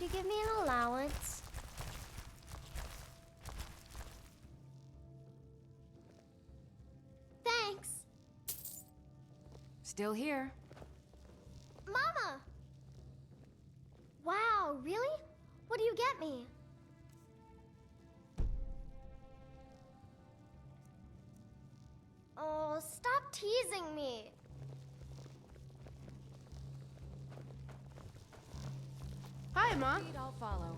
you give me an allowance? Thanks. Still here. Mama! Wow, really? What do you get me? Oh, stop teasing me. Hi, Mom. I'll follow.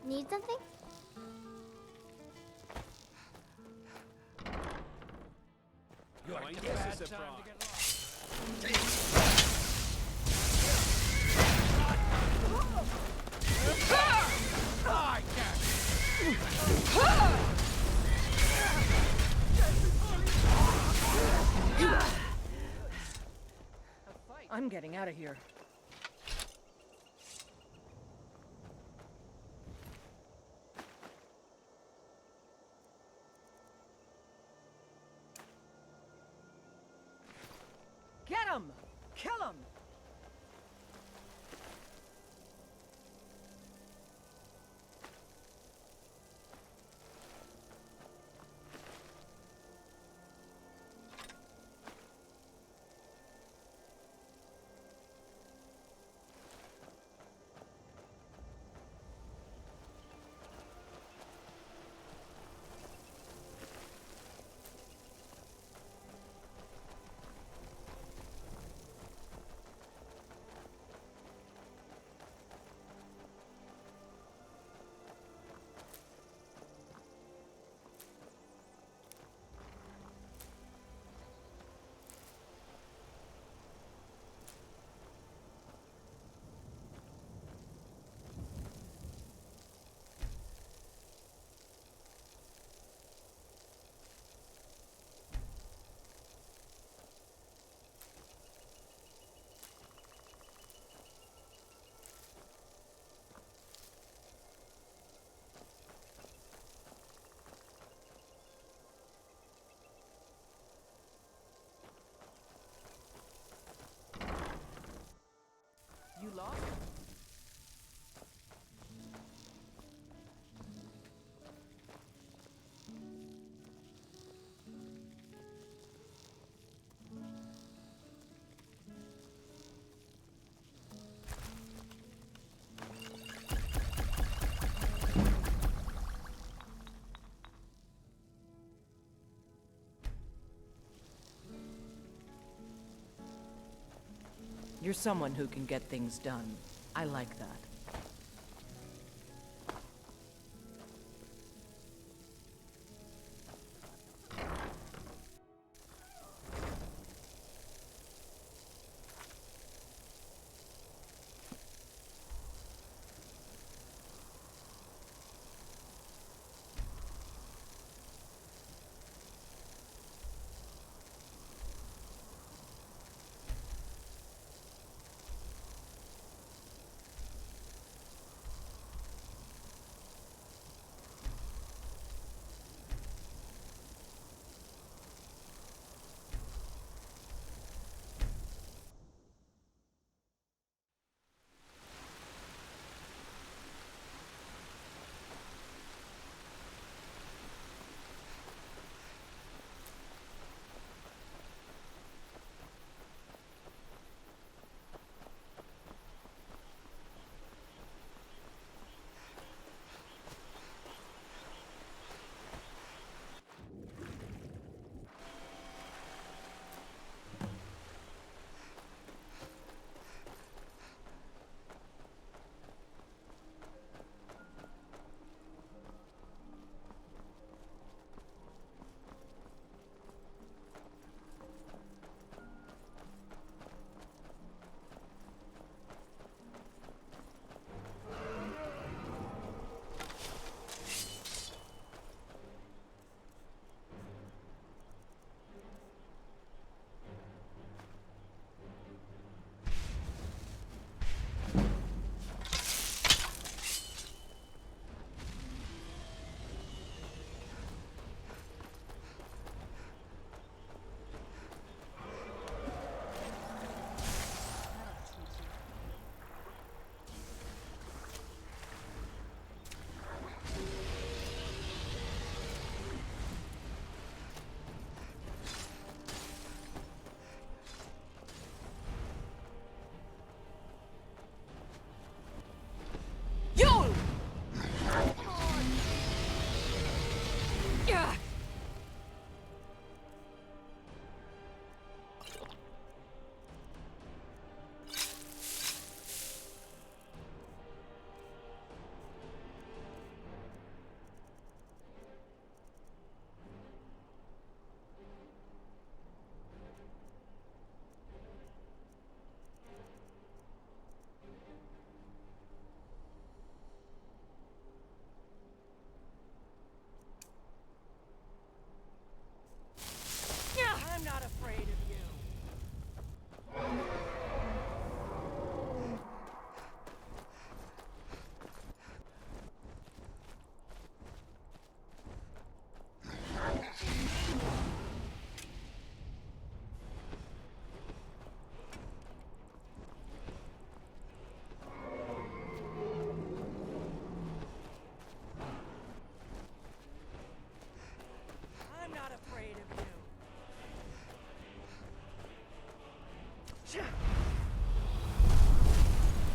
Need something? Going to bad time to get lost. I'm getting out of here. Get him! Kill him! You lost? You're someone who can get things done. I like that.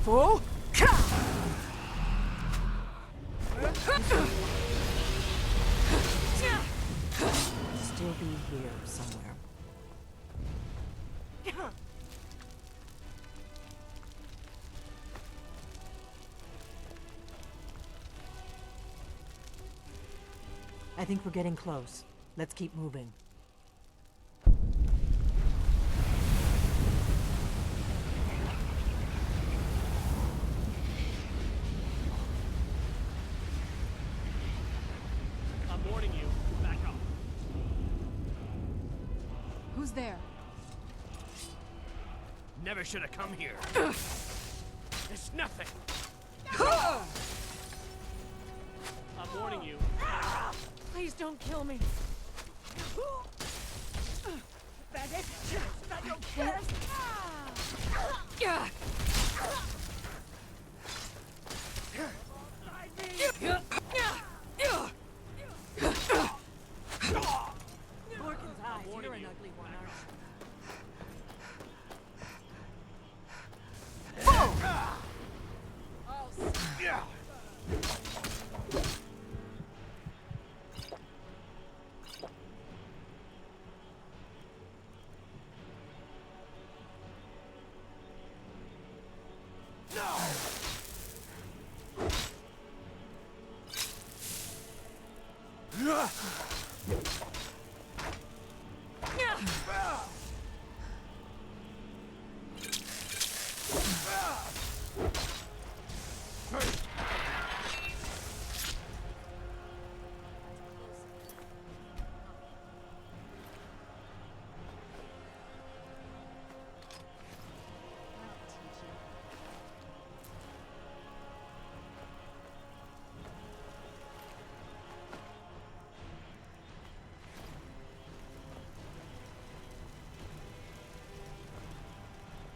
Fool! Still be here somewhere. I think we're getting close. Let's keep moving. I'm warning you. Back up. Who's there? Never should have come here. It's nothing. I'm warning you. Please don't kill me. Bandit! Not your best! Morgan's eyes, you're an ugly one, aren't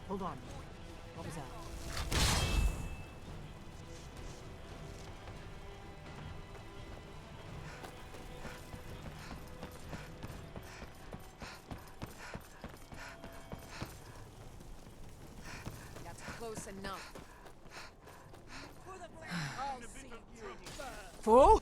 Hold on. What was that? That's close enough. I'll see you. Fool!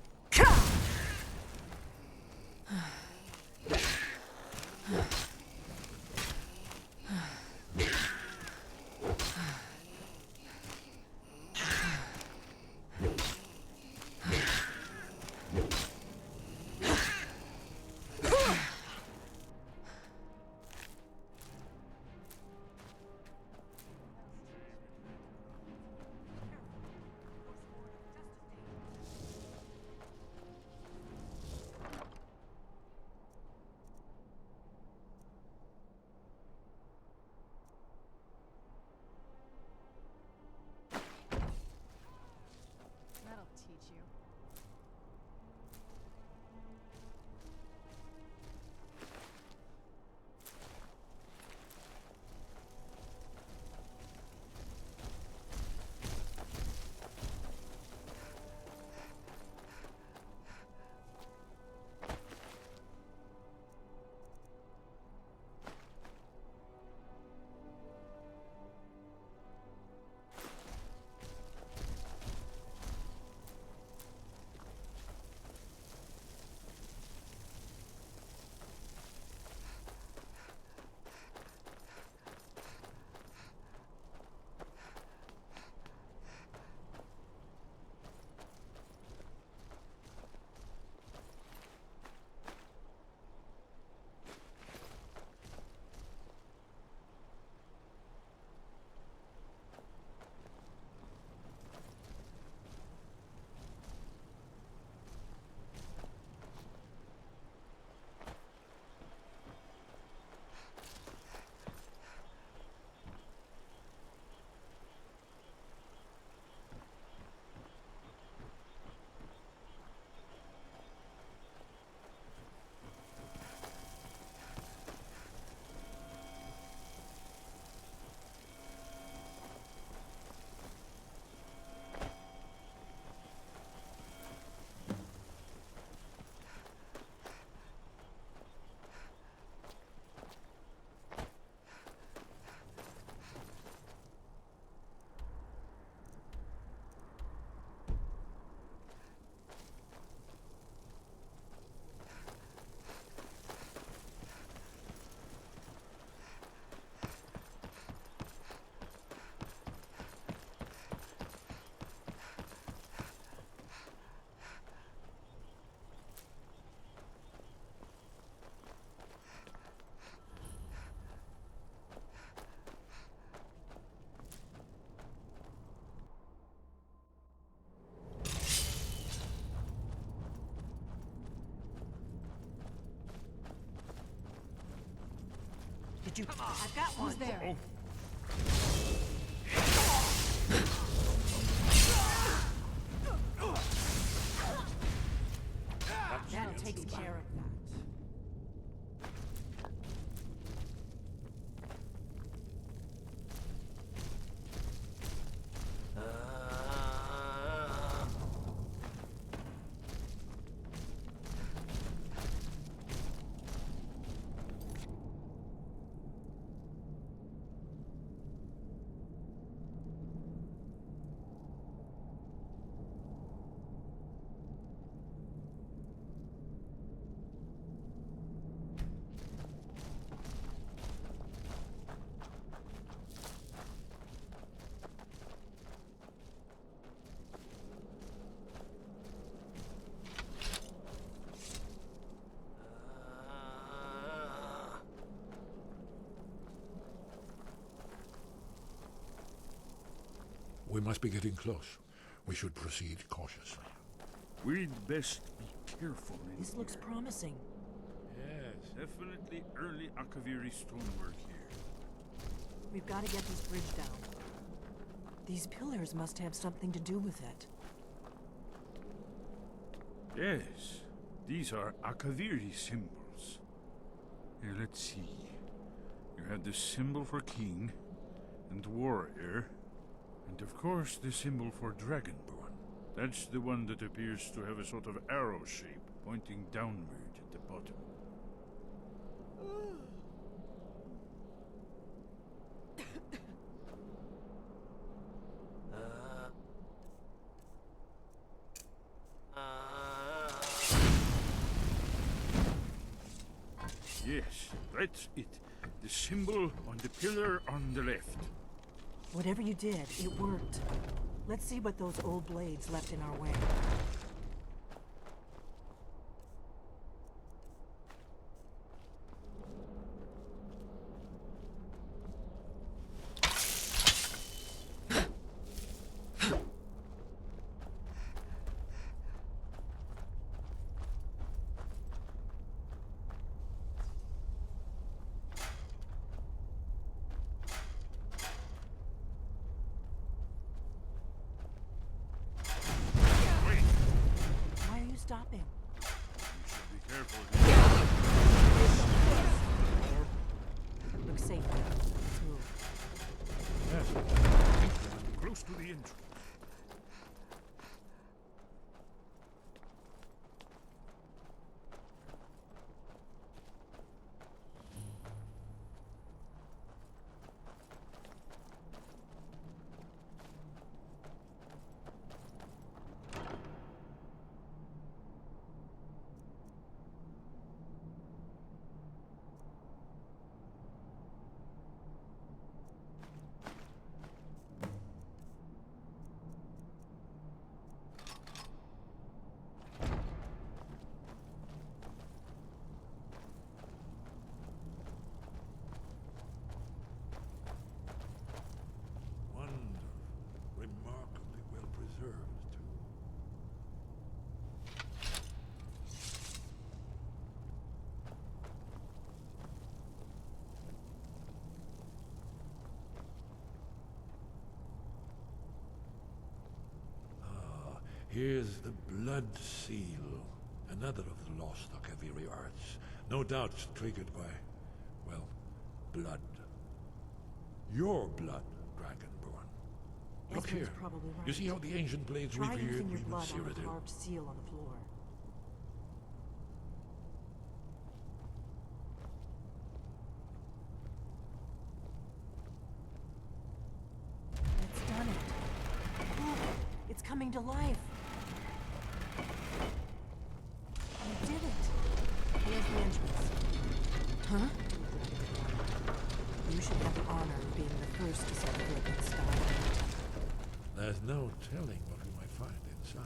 Did you? I've got one. Who's there? Oh, That takes care of that. We must be getting close. We should proceed cautiously. we'd best be careful in This looks here. promising. Yes, definitely early Akaviri stonework here. We've got to get this bridge down. These pillars must have something to do with it. Yes, these are Akaviri symbols. Here, let's see. You had the symbol for king and warrior, and of course the symbol for dragonborn. That's the one that appears to have a sort of arrow shape pointing downward at the bottom. Yes, that's it. The symbol on the pillar on the left. Whatever you did, it worked. Let's see what those old blades left in our way. Wait, Why are you stopping? you should be careful here. Look safe. Let's move. Yes, I think we must be close to the entrance. Wonderful. Remarkably well preserved, too. Ah, here's the blood seal. Another of the lost Akaviri arts. No doubt triggered by, well, blood. Your blood, Dragonborn. Look Ezra's here. probably right. You see how the ancient blades Try revered using your me with blood on the Cyrodiil? carved seal on the floor. It's done it. Look, it's coming to life. You did it. Here's the entrance. Huh? You should have the honor of being the first to set foot inside. There's no telling what we might find inside.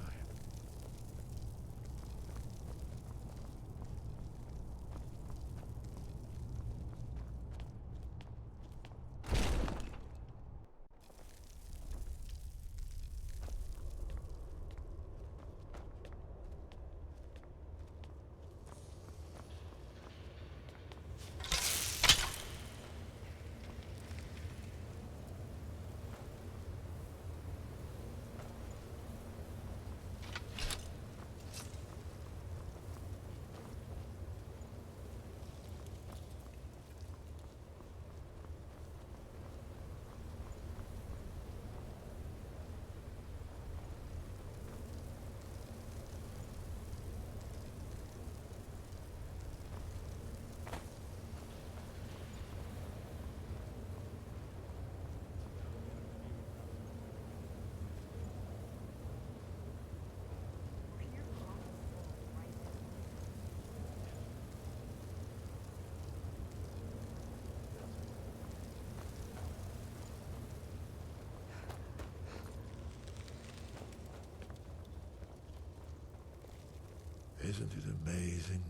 Isn't it amazing?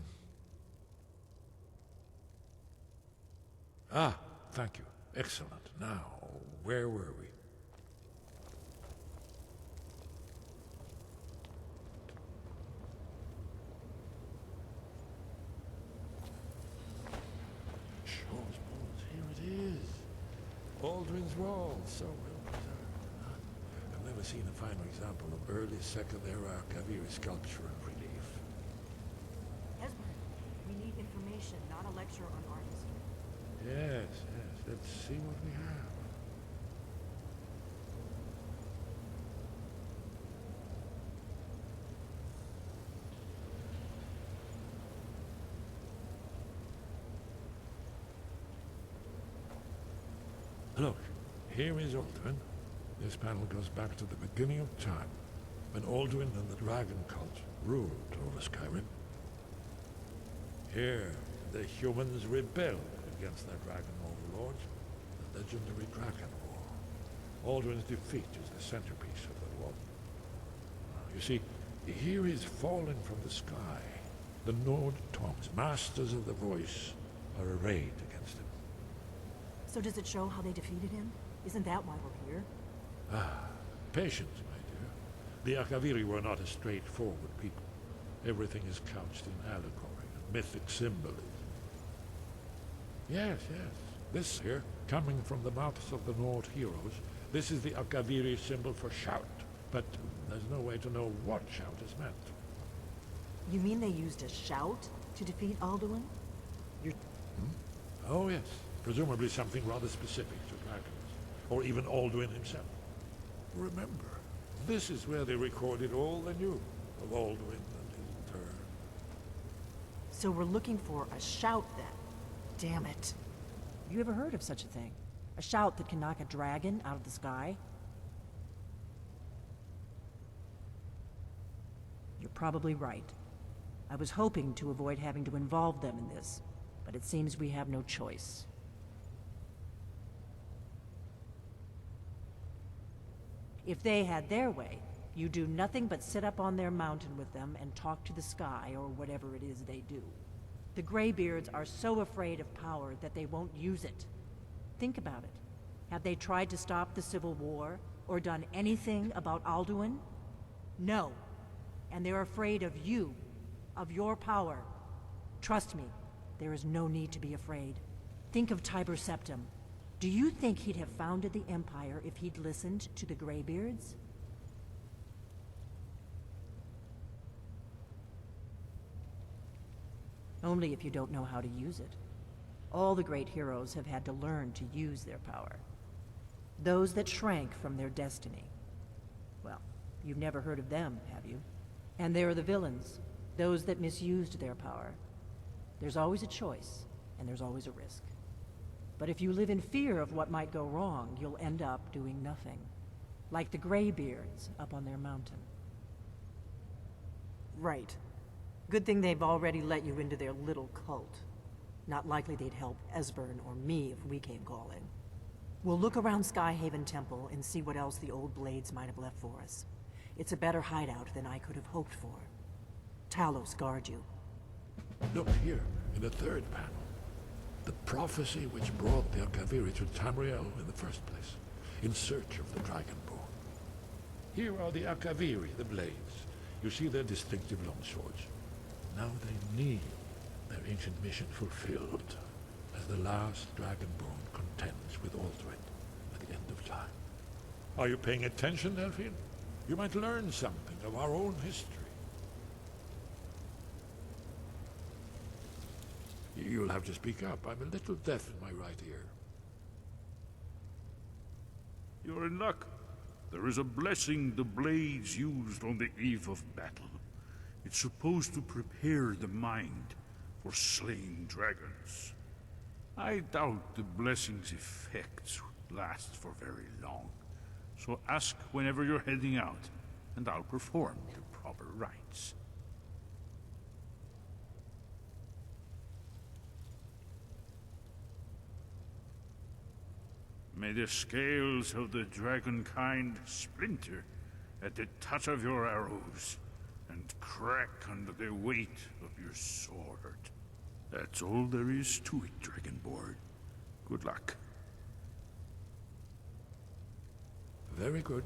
Ah, thank you. Excellent. Now, where were we? Shaw's bones, here it is. Alduin's Wall, so well preserved. I've never seen a finer example of early Second Era Kaviri sculpture and relief. Esbern, we need information, not a lecture on art history. Yes, yes. Let's see what we have. Look, here is Alduin. This panel goes back to the beginning of time, when Alduin and the dragon cult ruled over Skyrim. Here, the humans rebelled against their dragon overlords, the legendary Dragon War. Alduin's defeat is the centerpiece of the war. You see, here is fallen from the sky. The Nord Tongs, masters of the voice, are arrayed against him. So does it show how they defeated him? Isn't that why we're here? Ah, patience, my dear. The Akaviri were not a straightforward people. Everything is couched in allegory and mythic symbolism. Yes, yes. This here, coming from the mouths of the Nord heroes, this is the Akaviri symbol for shout. But there's no way to know what shout is meant. You mean they used a shout to defeat Alduin? Oh, yes. Presumably something rather specific to dragons, or even Alduin himself. Remember, this is where they recorded all they knew of Alduin and his turn. So we're looking for a shout then. Damn it. You ever heard of such a thing? A shout that can knock a dragon out of the sky? You're probably right. I was hoping to avoid having to involve them in this, but it seems we have no choice. If they had their way, you do nothing but sit up on their mountain with them and talk to the sky or whatever it is they do. The Greybeards are so afraid of power that they won't use it. Think about it. Have they tried to stop the Civil War or done anything about Alduin? No. And they're afraid of you, of your power. Trust me, there is no need to be afraid. Think of Tiber Septim. Do you think he'd have founded the Empire if he'd listened to the Greybeards? Only if you don't know how to use it. All the great heroes have had to learn to use their power. Those that shrank from their destiny. Well, you've never heard of them, have you? And there are the villains, those that misused their power. There's always a choice, and there's always a risk. But if you live in fear of what might go wrong, you'll end up doing nothing. Like the Greybeards up on their mountain. Right. Good thing they've already let you into their little cult. Not likely they'd help Esbern or me if we came calling. We'll look around Skyhaven Temple and see what else the old Blades might have left for us. It's a better hideout than I could have hoped for. Talos guard you. Look here, in the third panel. The prophecy which brought the Akaviri to Tamriel in the first place, in search of the Dragonborn. Here are the Akaviri, the Blades. You see their distinctive longswords. Now they need their ancient mission fulfilled, as the last Dragonborn contends with Alduin at the end of time. Are you paying attention, Delphine? You might learn something of our own history. You'll have to speak up. I'm a little deaf in my right ear. You're in luck. There is a blessing the Blades used on the eve of battle. It's supposed to prepare the mind for slaying dragons. I doubt the blessing's effects would last for very long. So ask whenever you're heading out, and I'll perform the proper rites. May the scales of the dragon kind splinter at the touch of your arrows, and crack under the weight of your sword. That's all there is to it, Dragonborn. Good luck. Very good.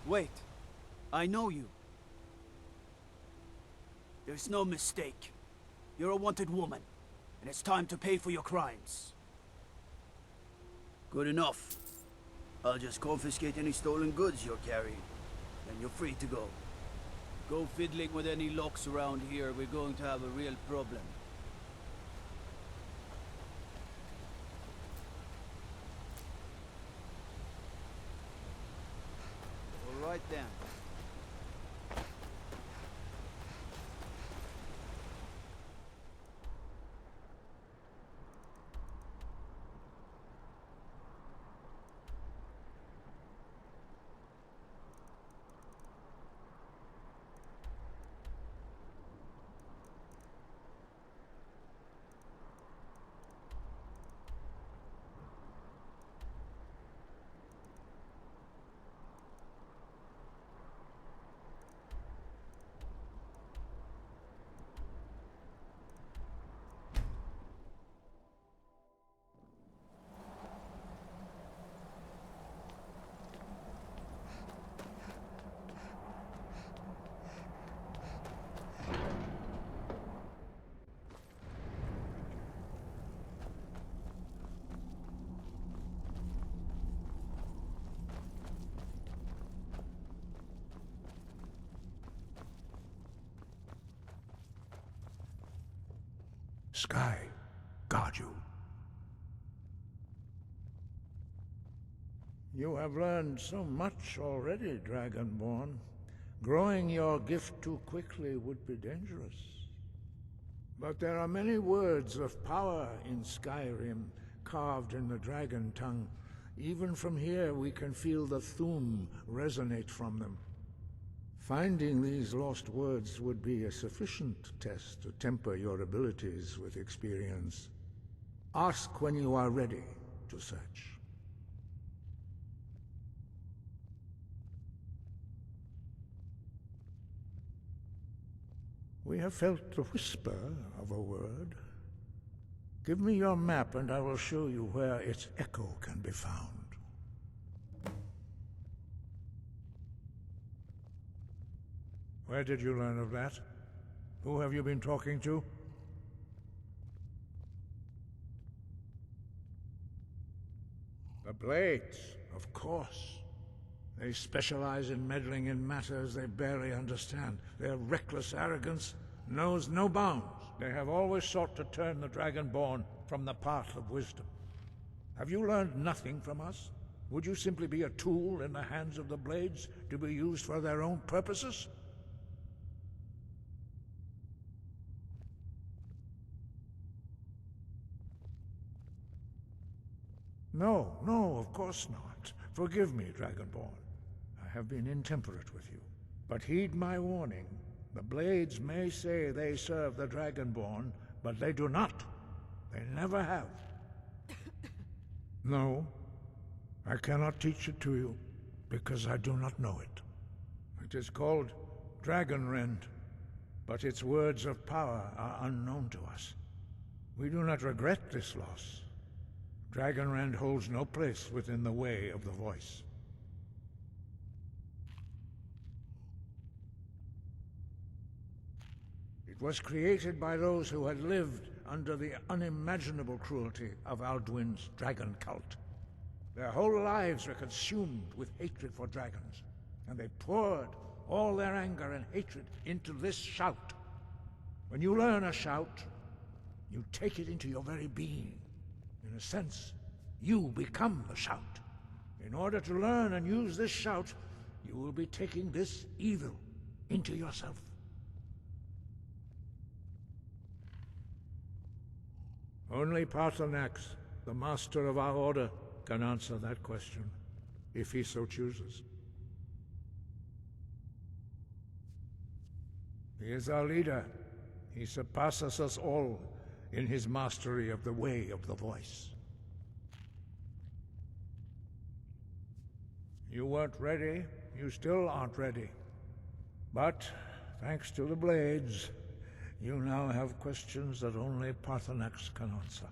Wait. I know you. There's no mistake. You're a wanted woman, and it's time to pay for your crimes. Good enough. I'll just confiscate any stolen goods you're carrying, and you're free to go. Go fiddling with any locks around here, we're going to have a real problem. All right then. Sky, guard you. You have learned so much already, Dragonborn. Growing your gift too quickly would be dangerous. But there are many words of power in Skyrim, carved in the dragon tongue. Even from here we can feel the Thu'um resonate from them. Finding these lost words would be a sufficient test to temper your abilities with experience. Ask when you are ready to search. We have felt the whisper of a word. Give me your map and I will show you where its echo can be found. Where did you learn of that? Who have you been talking to? The Blades, of course. They specialize in meddling in matters they barely understand. Their reckless arrogance knows no bounds. They have always sought to turn the Dragonborn from the path of wisdom. Have you learned nothing from us? Would you simply be a tool in the hands of the Blades to be used for their own purposes? No, no, of course not. Forgive me, Dragonborn. I have been intemperate with you. But heed my warning. The Blades may say they serve the Dragonborn, but they do not. They never have. No, I cannot teach it to you, because I do not know it. It is called Dragonrend, but its words of power are unknown to us. We do not regret this loss. Dragonrend holds no place within the way of the voice. It was created by those who had lived under the unimaginable cruelty of Alduin's dragon cult. Their whole lives were consumed with hatred for dragons, and they poured all their anger and hatred into this shout. When you learn a shout, you take it into your very being. In a sense, you become the shout. In order to learn and use this shout, you will be taking this evil into yourself. Only Paarthurnax, the master of our order, can answer that question, if he so chooses. He is our leader. He surpasses us all in his mastery of the way of the voice. You weren't ready. You still aren't ready. But, thanks to the Blades, you now have questions that only Paarthurnax can answer.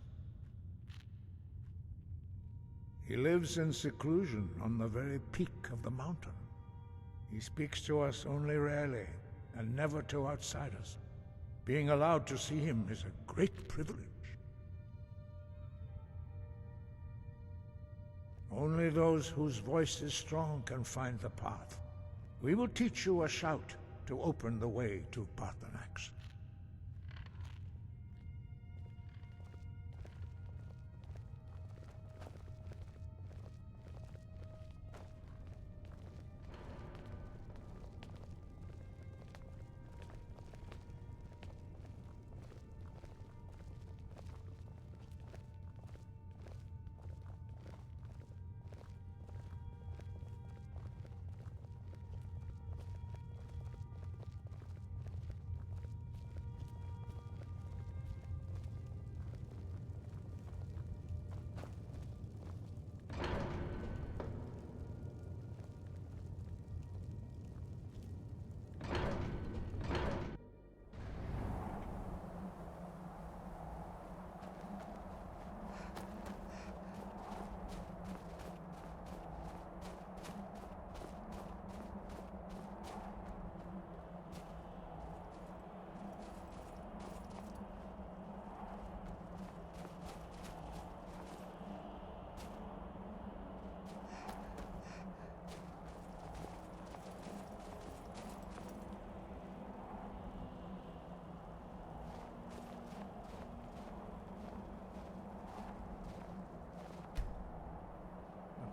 He lives in seclusion on the very peak of the mountain. He speaks to us only rarely, and never to outsiders. Being allowed to see him is a great privilege. Only those whose voice is strong can find the path. We will teach you a shout to open the way to Paarthurnax.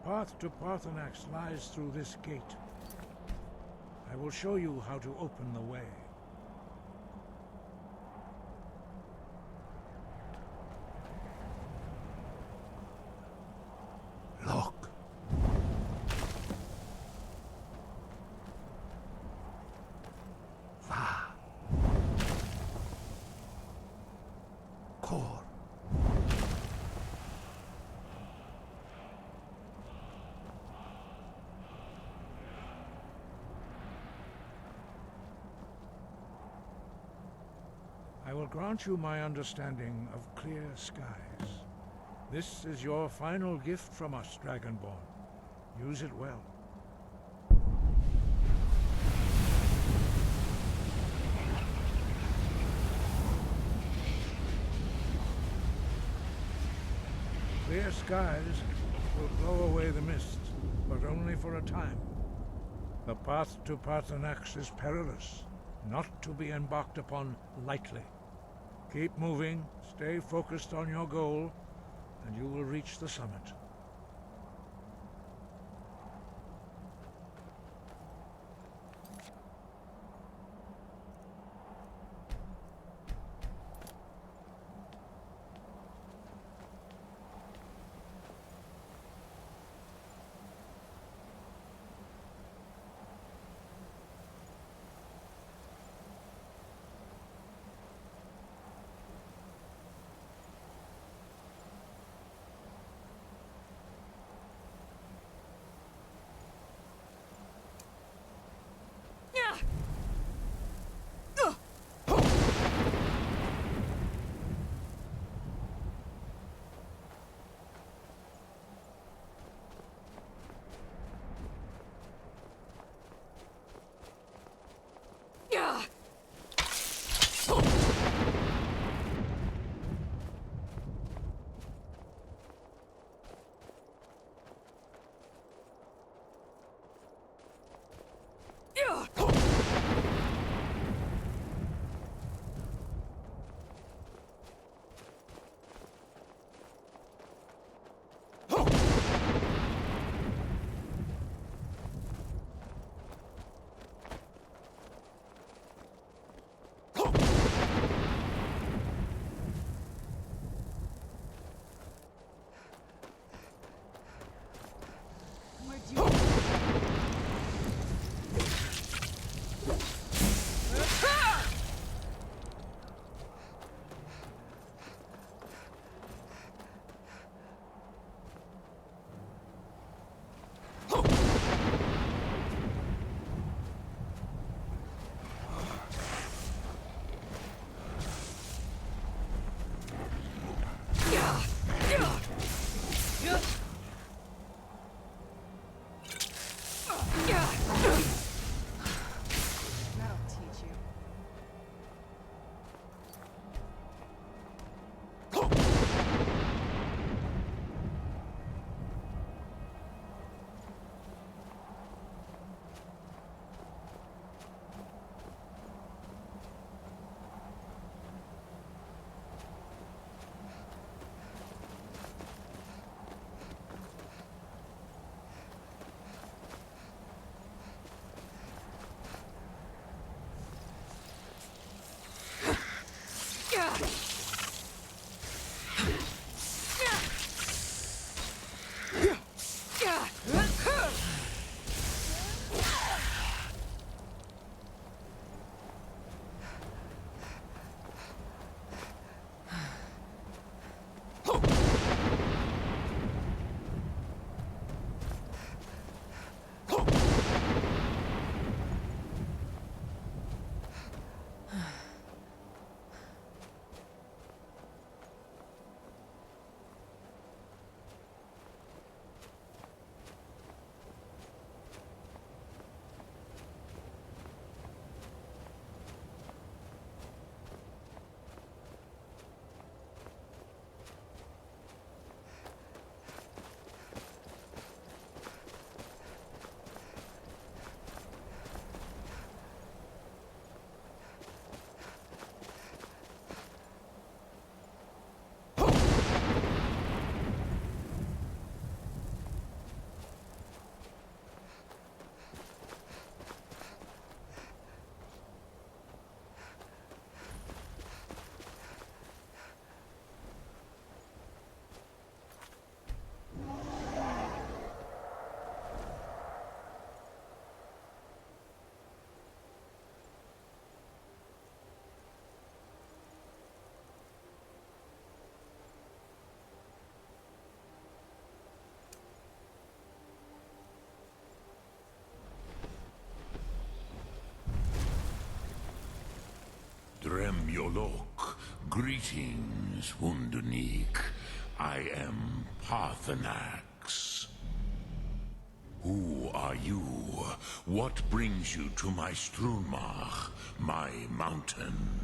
The path to Paarthurnax lies through this gate. I will show you how to open the way. Look. I will grant you my understanding of clear skies. This is your final gift from us, Dragonborn. Use it well. Clear skies will blow away the mist, but only for a time. The path to Paarthurnax is perilous, not to be embarked upon lightly. Keep moving, stay focused on your goal, and you will reach the summit. Drem Yolok, greetings, Wunderneek. I am Parthenax. Who are you? What brings you to my Strunmach, my mountain?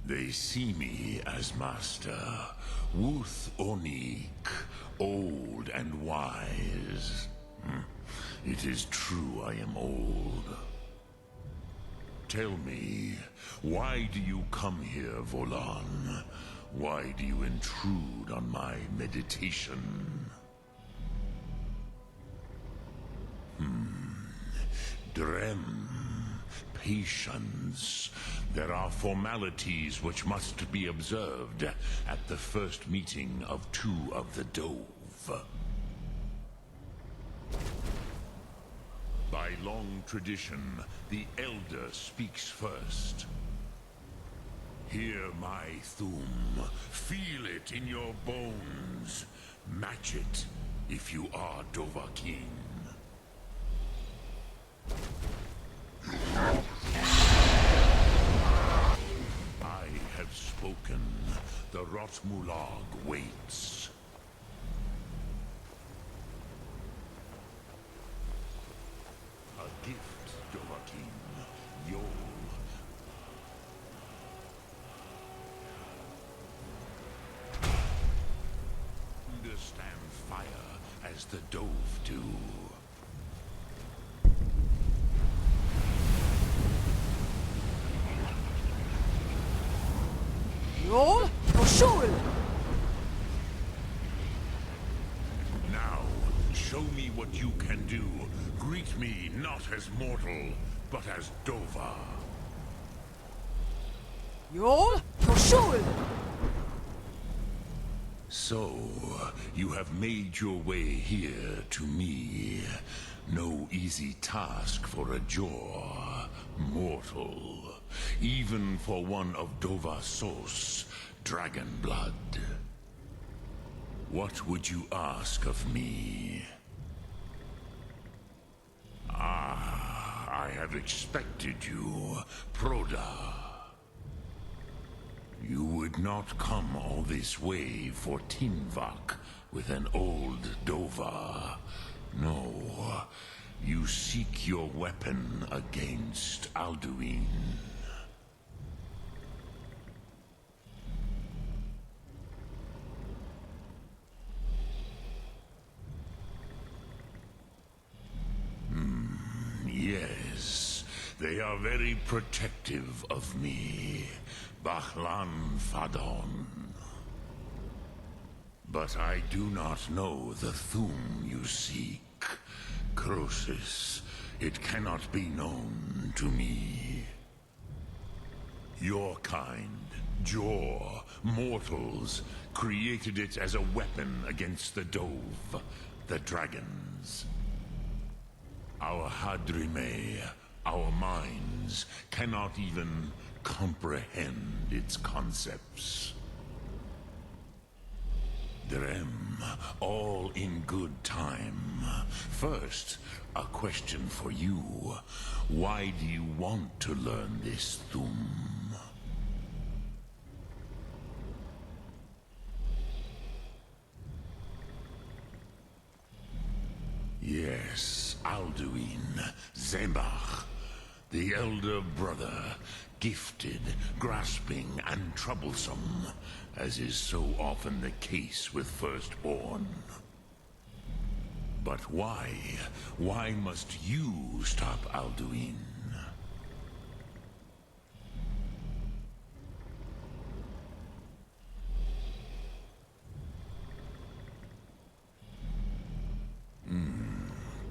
They see me as master, Wuth Onik, old and wise. It is true I am old. Tell me, why do you come here, Volan? Why do you intrude on my meditation? Drem. Patience. There are formalities which must be observed at the first meeting of two of the Dove. By long tradition, the Elder speaks first. Hear my Thum. Feel it in your bones. Match it if you are Dovahkiin. I have spoken. The Rotmulag waits. A gift, Dovahkiin. Yol. Understand fire as the Dove do. Roll or shoot? Now, show me what you can do. Greet me not as mortal, but as Dova. Roll or shoot? So, you have made your way here to me. No easy task for a jaw, mortal. Even for one of Dovasos, dragon blood. What would you ask of me? I have expected you, Proda. You would not come all this way for Tinvak with an old Dova. No, you seek your weapon against Alduin. Yes, they are very protective of me, Bachlan Fadon. But I do not know the Thum you seek. Croesus, it cannot be known to me. Your kind, Jor, mortals, created it as a weapon against the Dove, the dragons. Our Hadrime, our minds, cannot even comprehend its concepts. Drem, all in good time. First, a question for you. Why do you want to learn this Thum? Yes, Alduin, Zembach, the elder brother, gifted, grasping, and troublesome, as is so often the case with firstborn. But why? Why must you stop Alduin?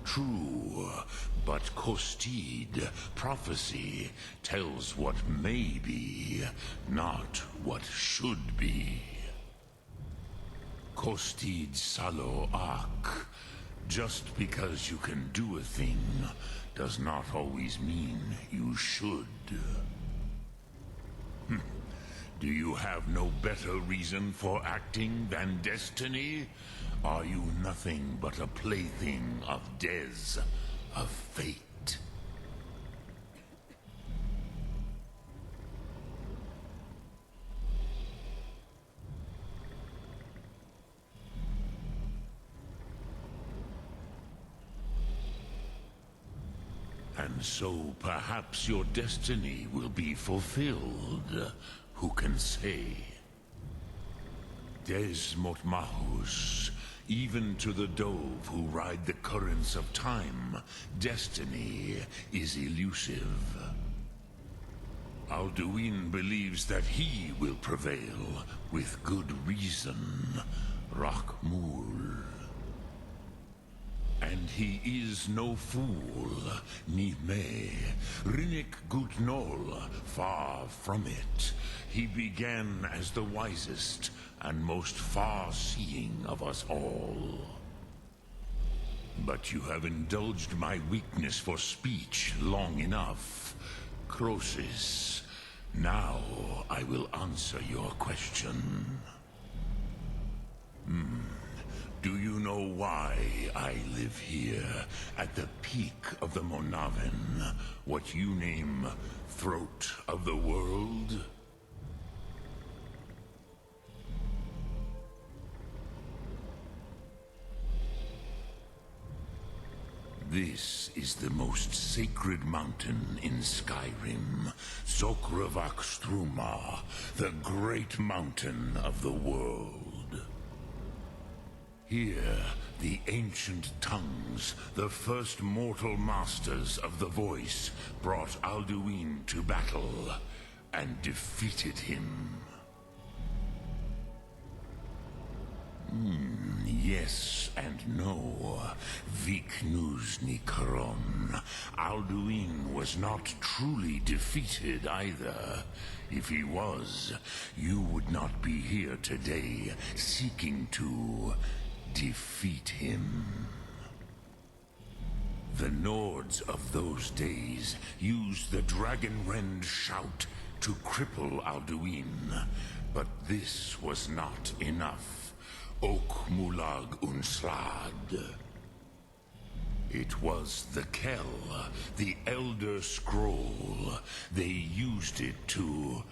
True, but Kostid, prophecy, tells what may be, not what should be. Kostid Salo Ak. Just because you can do a thing does not always mean you should. Do you have no better reason for acting than destiny? Are you nothing but a plaything of Des, of fate? And so perhaps your destiny will be fulfilled. Who can say? Des Motmahus, even to the dove who ride the currents of time, destiny is elusive. Alduin believes that he will prevail, with good reason. Rakmul. And he is no fool, ni me. Rinnik Gutnol, far from it. He began as the wisest and most far-seeing of us all. But you have indulged my weakness for speech long enough. Croesus, now I will answer your question. Do you know why I live here, at the peak of the Monaven, what you name Throat of the World? This is the most sacred mountain in Skyrim, Zokravak Struma, the great mountain of the world. Here, the ancient tongues, the first mortal masters of the voice, brought Alduin to battle and defeated him. Yes and no. Viknus Nikaron. Alduin was not truly defeated either. If he was, you would not be here today seeking to defeat him. The Nords of those days used the Dragonrend shout to cripple Alduin, but this was not enough. Ok Mulag Unslad. It was the Kell, the Elder Scroll. They used it to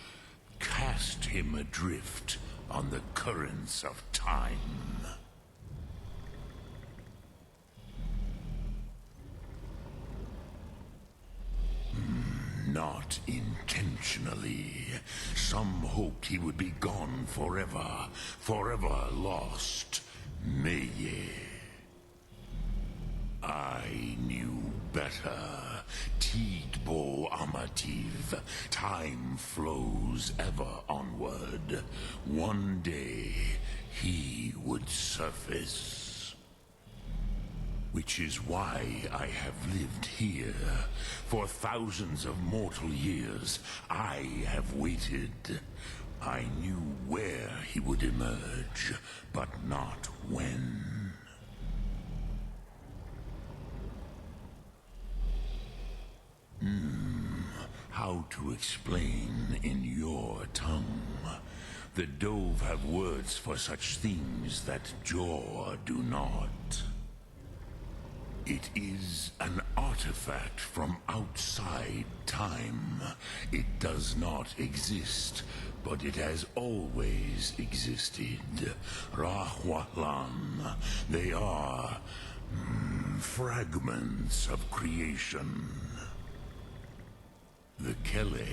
cast him adrift on the currents of time. Not intentionally. Some hoped he would be gone forever, forever lost. Meye. I knew better. Tidbo Amativ. Time flows ever onward. One day, he would surface. Which is why I have lived here. For thousands of mortal years, I have waited. I knew where he would emerge, but not when. How to explain in your tongue? The Dove have words for such things that Jor do not. It is an artifact from outside time. It does not exist, but it has always existed. Rahwahlan. They are fragments of creation. The Kele,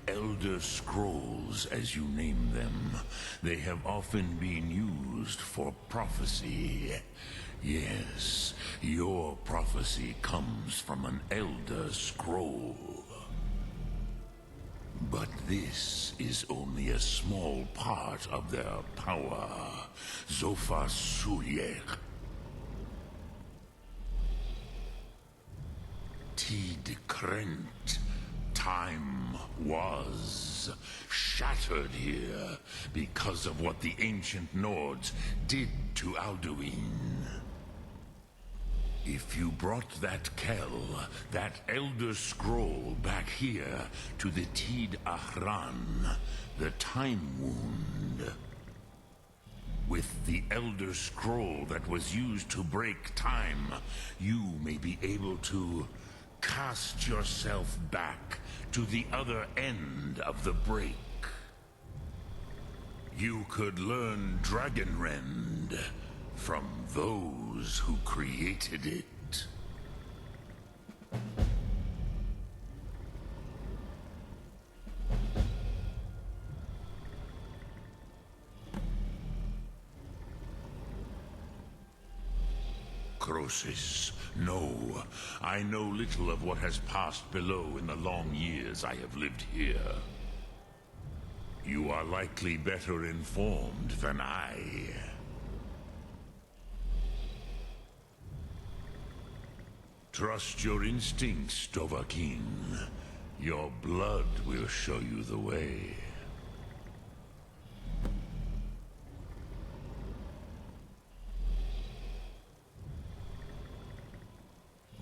Elder Scrolls as you name them, they have often been used for prophecy. Yes, your prophecy comes from an Elder Scroll. But this is only a small part of their power. Zofa Suyek. Tid Krent. Time was shattered here because of what the ancient Nords did to Alduin. If you brought that Kell, that Elder Scroll back here to the Tid Ahran, the Time Wound. With the Elder Scroll that was used to break time, you may be able to cast yourself back to the other end of the break. You could learn Dragonrend from those who created it. Croesus, no. I know little of what has passed below in the long years I have lived here. You are likely better informed than I. Trust your instincts, Dovahkiin. Your blood will show you the way.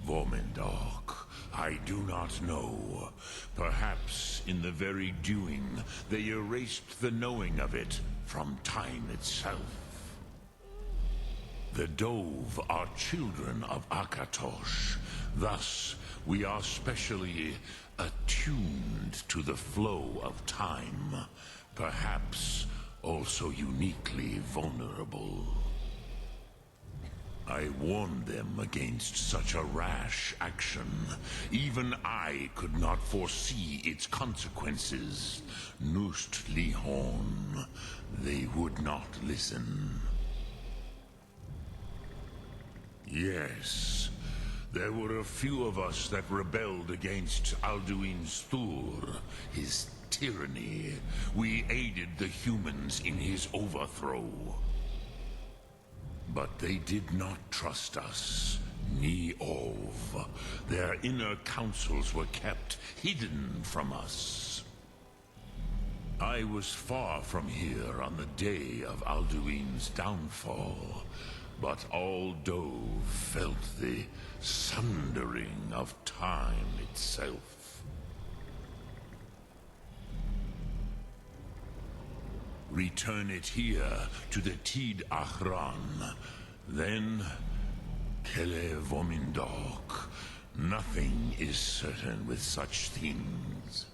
Vormendok, I do not know. Perhaps in the very doing, they erased the knowing of it from time itself. The Dove are children of Akatosh. Thus, we are specially attuned to the flow of time. Perhaps also uniquely vulnerable. I warned them against such a rash action. Even I could not foresee its consequences. Nust Lihon, they would not listen. Yes, there were a few of us that rebelled against Alduin Thur, his tyranny. We aided the humans in his overthrow. But they did not trust us, ni Ov. Their inner councils were kept hidden from us. I was far from here on the day of Alduin's downfall, but all Dove felt the sundering of time itself. Return it here to the Tid Ahran. Then, Kele Vormendok. Nothing is certain with such things.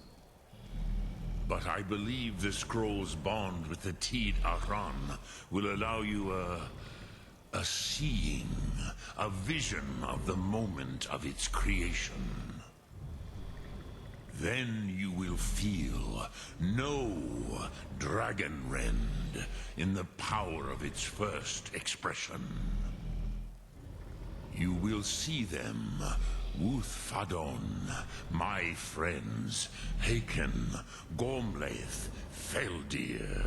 But I believe the scroll's bond with the Tid Ahran will allow you a seeing, a vision of the moment of its creation. Then you will feel, know Dragonrend in the power of its first expression. You will see them, Wuthfadon, my friends, Haken, Gormlaith, Feldir.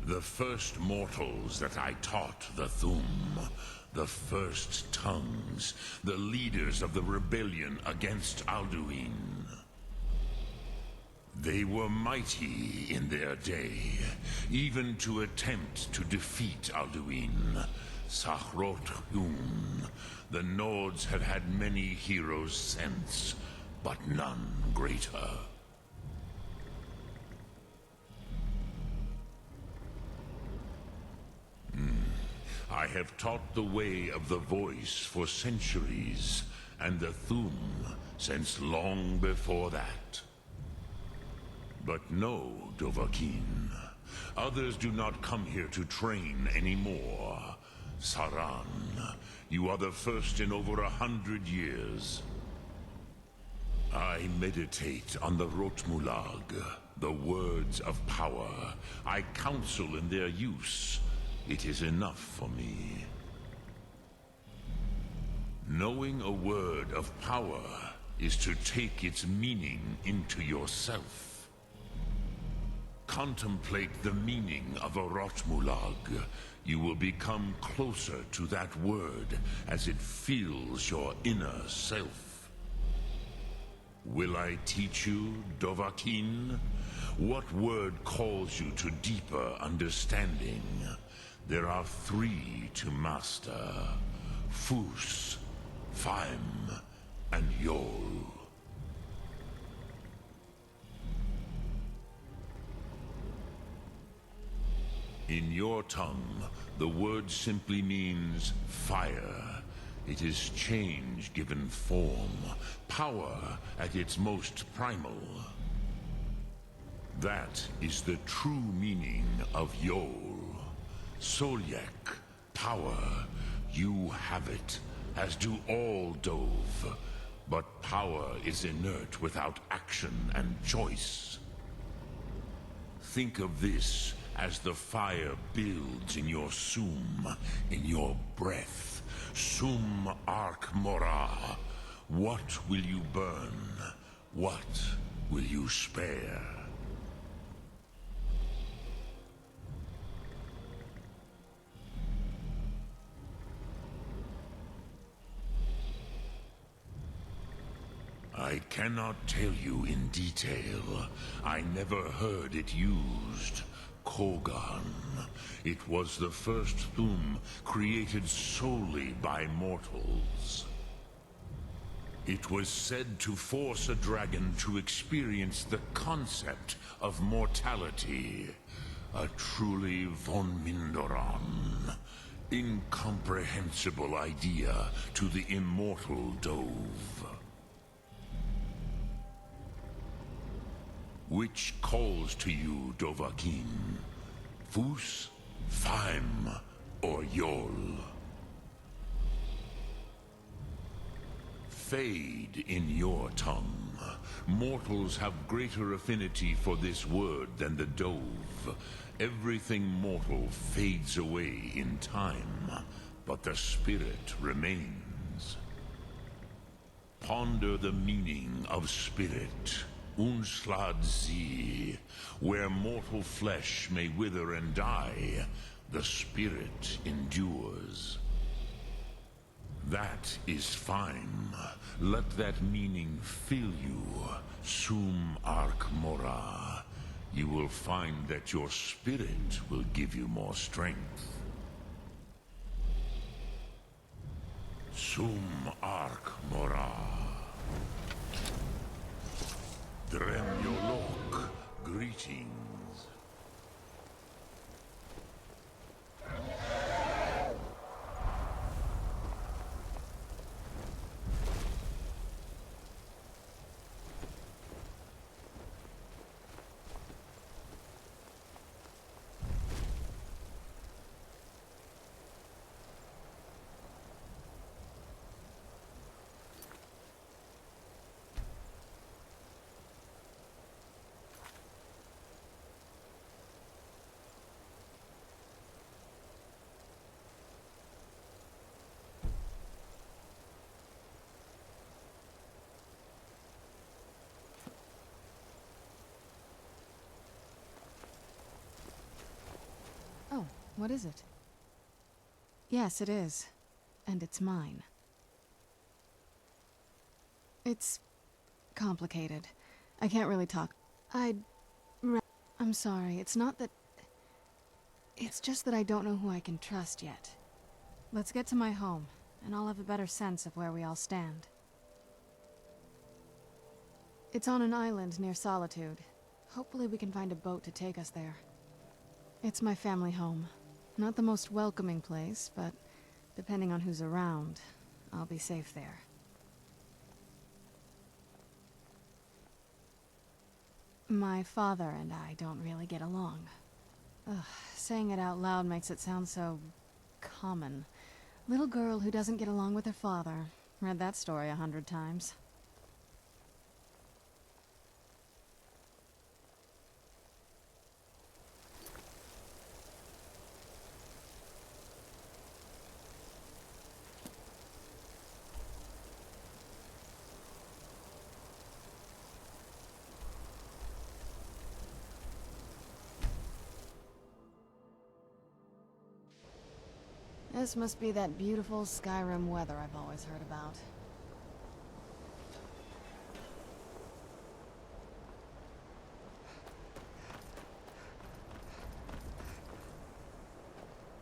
The first mortals that I taught the Thum, the first tongues, the leaders of the rebellion against Alduin. They were mighty in their day, even to attempt to defeat Alduin. Sahrot Hun, the Nords have had many heroes since, but none greater. I have taught the way of the voice for centuries, and the Thum since long before that. But no, Dovahkiin. Others do not come here to train anymore. Saran, you are the first in over 100 years. I meditate on the Rotmulag, the words of power. I counsel in their use. It is enough for me. Knowing a word of power is to take its meaning into yourself. Contemplate the meaning of a Rotmulag. You will become closer to that word as it fills your inner self. Will I teach you, Dovahkiin? What word calls you to deeper understanding? there are 3 to master. Fus, Faim, and Yol. In your tongue, the word simply means fire. It is change given form, power at its most primal. That is the true meaning of Yol. Solyek, power. You have it, as do all Dove. But power is inert without action and choice. Think of this as the fire builds in your sum, in your breath. Sum Arc Mora. What will you burn? What will you spare? I cannot tell you in detail. I never heard it used. Kogan. It was the first Thum created solely by mortals. It was said to force a dragon to experience the concept of mortality. A truly von Mindoran. Incomprehensible idea to the immortal Dove. Which calls to you, Dovahkiin? Fus, Faim, or Yol? Fade in your tongue. Mortals have greater affinity for this word than the Dove. Everything mortal fades away in time, but the spirit remains. Ponder the meaning of spirit. Unslad Zi, where mortal flesh may wither and die, the spirit endures. That is fine. Let that meaning fill you, Sum Arc Mora. You will find that your spirit will give you more strength. Sum Arc Mora. Dremyolok, greetings. Oh, what is it? Yes, it is. And it's mine. It's complicated. I can't really talk. I'm sorry, it's not that... It's just that I don't know who I can trust yet. Let's get to my home, and I'll have a better sense of where we all stand. It's on an island near Solitude. Hopefully we can find a boat to take us there. It's my family home. Not the most welcoming place, but depending on who's around, I'll be safe there. My father and I don't really get along. Ugh, saying it out loud makes it sound so... common. Little girl who doesn't get along with her father. Read that story 100 times. This must be that beautiful Skyrim weather I've always heard about.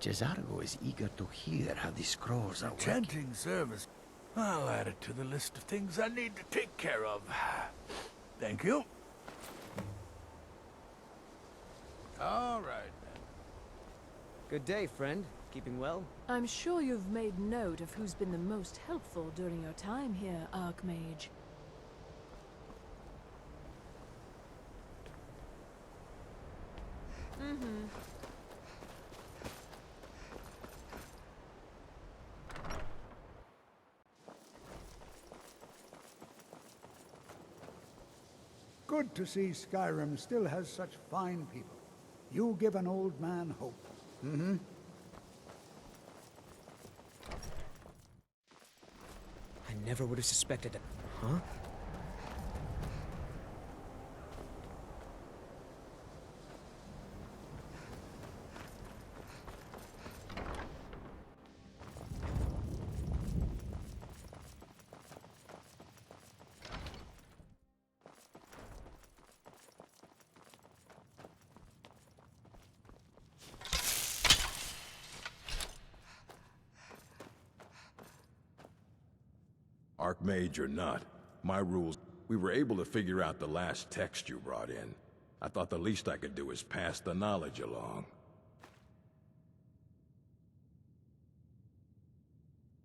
Cesargo is eager to hear how the scrolls are working. Chanting service. I'll add it to the list of things I need to take care of. Thank you. All right, then. Good day, friend. Keeping well? I'm sure you've made note of who's been the most helpful during your time here, Archmage. Good to see Skyrim still has such fine people. You give an old man hope. I never would have suspected it. Huh? Archmage or not, my rules... We were able to figure out the last text you brought in. I thought the least I could do is pass the knowledge along.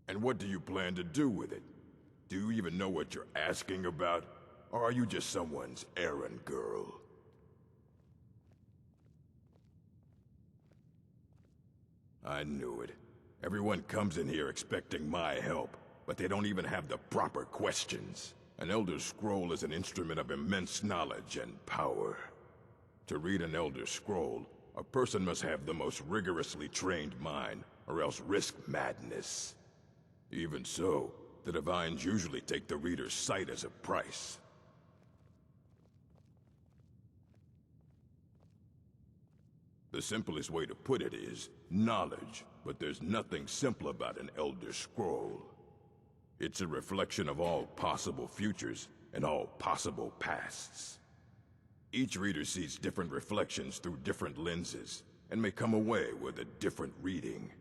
And what do you plan to do with it? Do you even know what you're asking about? Or are you just someone's errand girl? I knew it. Everyone comes in here expecting my help, but they don't even have the proper questions. An Elder Scroll is an instrument of immense knowledge and power. To read an Elder Scroll, a person must have the most rigorously trained mind, or else risk madness. Even so, the Divines usually take the reader's sight as a price. The simplest way to put it is knowledge, but there's nothing simple about an Elder Scroll. It's a reflection of all possible futures and all possible pasts. Each reader sees different reflections through different lenses and may come away with a different reading.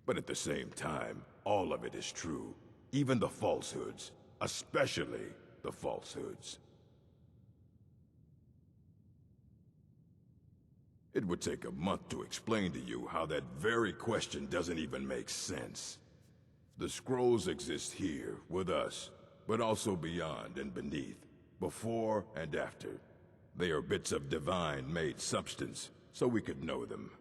But at the same time, all of it is true, even the falsehoods, especially the falsehoods. It would take a month to explain to you how that very question doesn't even make sense. The scrolls exist here, with us, but also beyond and beneath, before and after. They are bits of divine-made substance, so we could know them.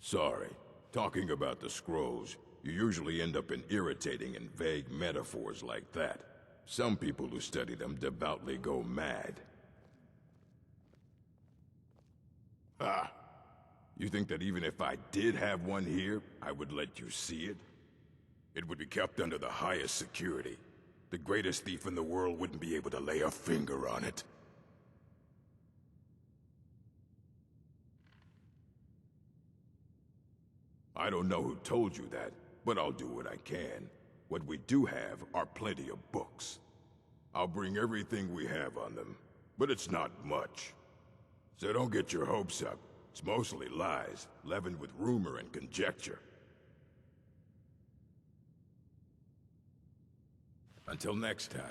Sorry, talking about the scrolls, you usually end up in irritating and vague metaphors like that. Some people who study them devoutly go mad. Ah! You think that even if I did have one here, I would let you see it? It would be kept under the highest security. The greatest thief in the world wouldn't be able to lay a finger on it. I don't know who told you that, but I'll do what I can. What we do have are plenty of books. I'll bring everything we have on them, but it's not much. So don't get your hopes up. It's mostly lies, leavened with rumor and conjecture. Until next time.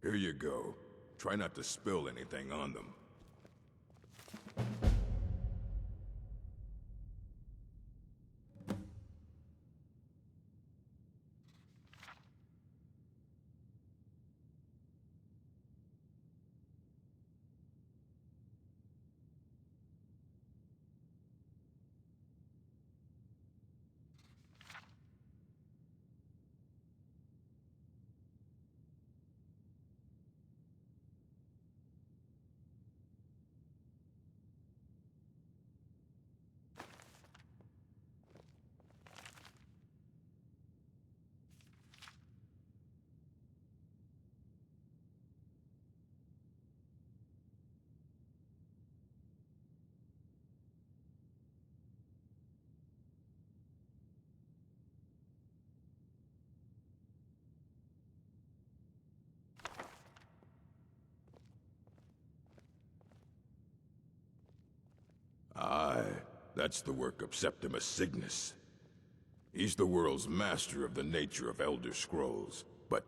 Here you go. Try not to spill anything on them. That's the work of Septimus Signus. He's the world's master of the nature of Elder Scrolls, but,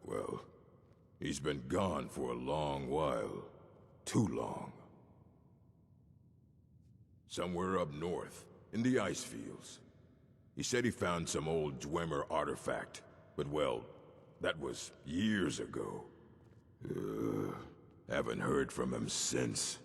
well, he's been gone for a long while. Too long. Somewhere up north, in the ice fields. He said he found some old Dwemer artifact, but well, that was years ago. Haven't heard from him since.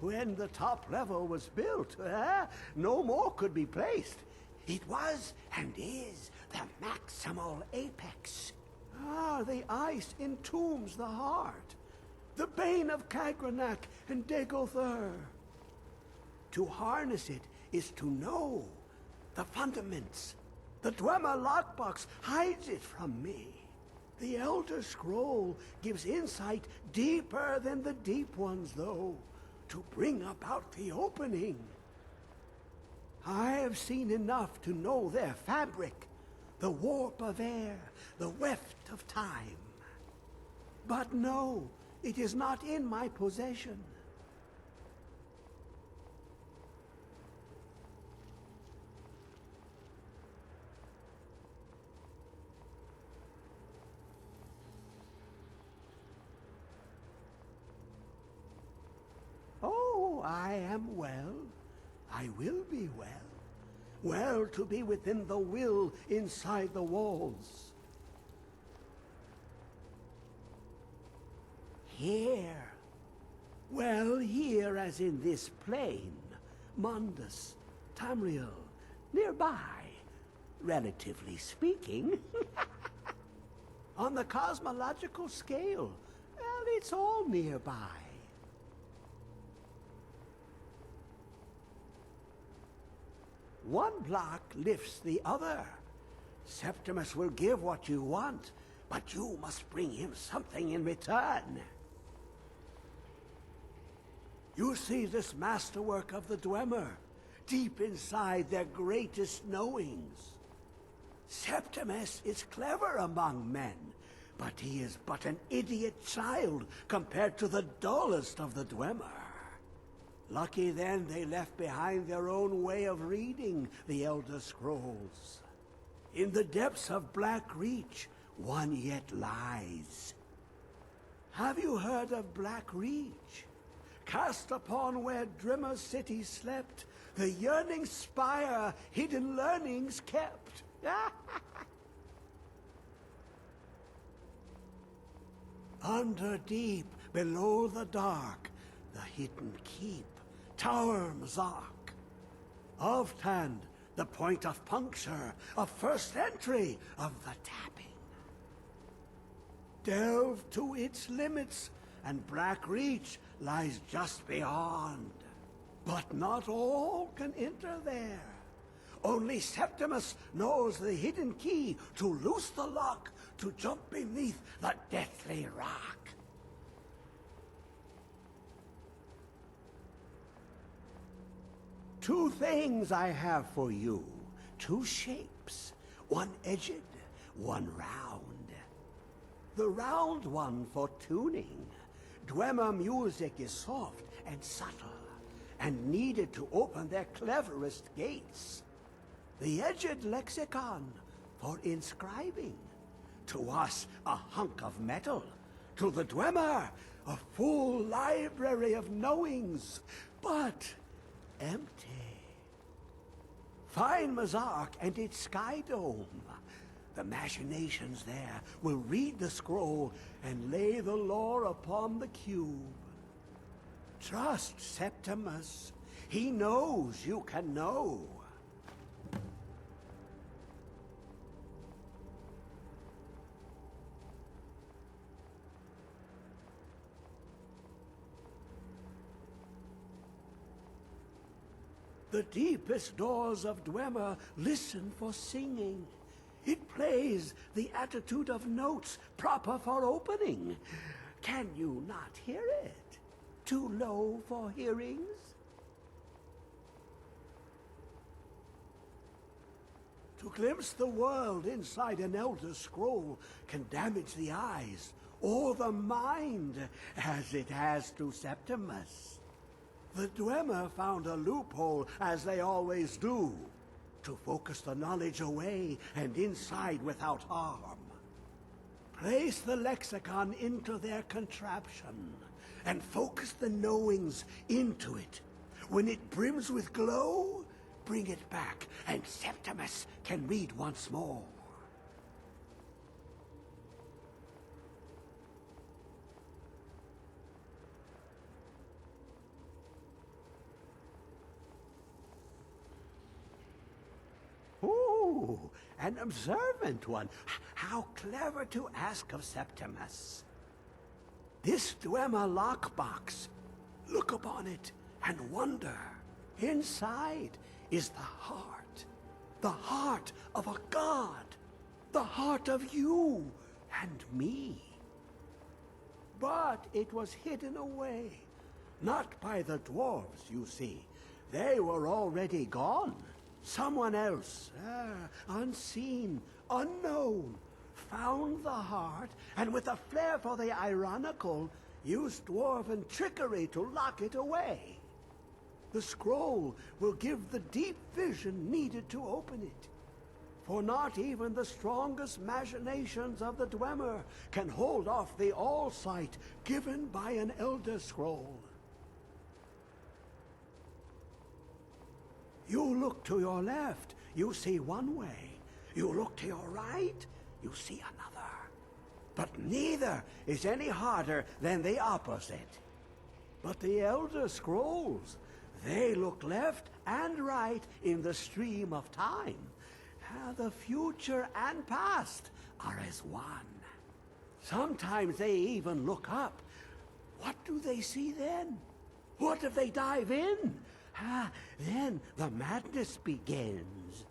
When the top level was built, no more could be placed. It was and is the maximal apex. The ice entombs the heart. The bane of Kagranak and Degolthur. To harness it is to know the fundaments. The Dwemer lockbox hides it from me. The Elder Scroll gives insight deeper than the deep ones, though, to bring about the opening. I have seen enough to know their fabric, the warp of air, the weft of time. But no, it is not in my possession. Oh, I am well. I will be well. Well to be within the will inside the walls. Here. Well, here as in this plain. Mundus, Tamriel, nearby, relatively speaking. On the cosmological scale, well, it's all nearby. One block lifts the other. Septimus will give what you want, but you must bring him something in return. You see this masterwork of the Dwemer, deep inside their greatest knowings. Septimus is clever among men, but he is but an idiot child compared to the dullest of the Dwemer. Lucky then they left behind their own way of reading the Elder Scrolls. In the depths of Black Reach, one yet lies. Have you heard of Black Reach? Cast upon where Drimmer City slept, the yearning spire hidden learnings kept. Under deep, below the dark, the hidden keep, Tower Mazark. Oftand, the point of puncture, of first entry, of the tapping. Delve to its limits, and Black Reach lies just beyond. But not all can enter there. Only Septimus knows the hidden key to loose the lock, to jump beneath the deathly rock. Two things I have for you. Two shapes. One edged, one round. The round one for tuning. Dwemer music is soft and subtle, and needed to open their cleverest gates. The edged lexicon for inscribing. To us, a hunk of metal. To the Dwemer, a full library of knowings, but empty. Find Mazark and its sky dome. The machinations there will read the scroll and lay the lore upon the cube. Trust Septimus. He knows you can know. The deepest doors of Dwemer listen for singing. It plays the attitude of notes proper for opening. Can you not hear it? Too low for hearings? To glimpse the world inside an Elder Scroll can damage the eyes or the mind, as it has to Septimus. The Dwemer found a loophole, as they always do, to focus the knowledge away and inside without harm. Place the lexicon into their contraption, and focus the knowings into it. When it brims with glow, bring it back, and Septimus can read once more. Ooh, an observant one. How clever to ask of Septimus. This Dwemer lockbox. Look upon it and wonder. Inside is the heart. The heart of a god. The heart of you and me. But it was hidden away. Not by the dwarves, you see. They were already gone. Someone else, unseen, unknown, found the heart, and with a flair for the ironical, used dwarven trickery to lock it away. The scroll will give the deep vision needed to open it. For not even the strongest machinations of the Dwemer can hold off the all-sight given by an Elder Scroll. You look to your left, you see one way. You look to your right, you see another. But neither is any harder than the opposite. But the Elder Scrolls, they look left and right in the stream of time. The future and past are as one. Sometimes they even look up. What do they see then? What if they dive in? Then the madness begins.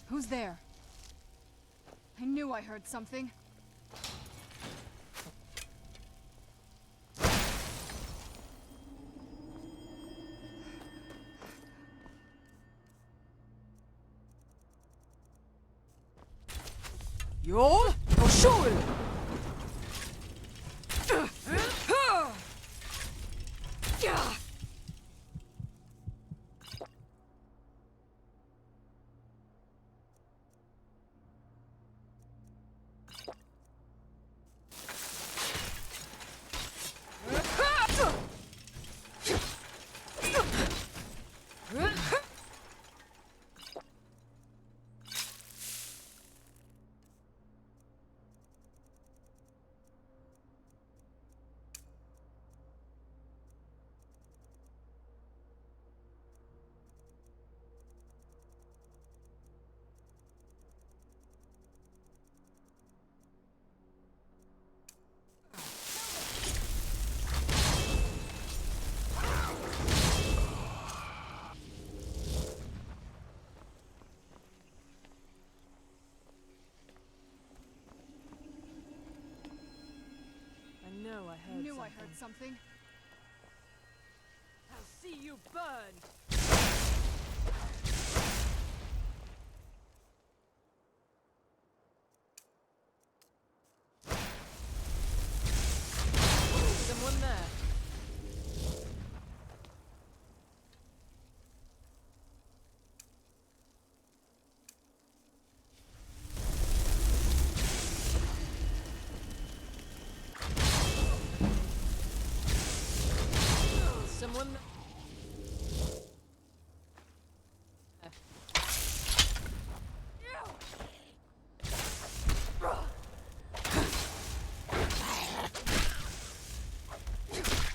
Who's there? I knew I heard something. Yol, koşul! I heard something. I'll see you burn! Someone there. Someone.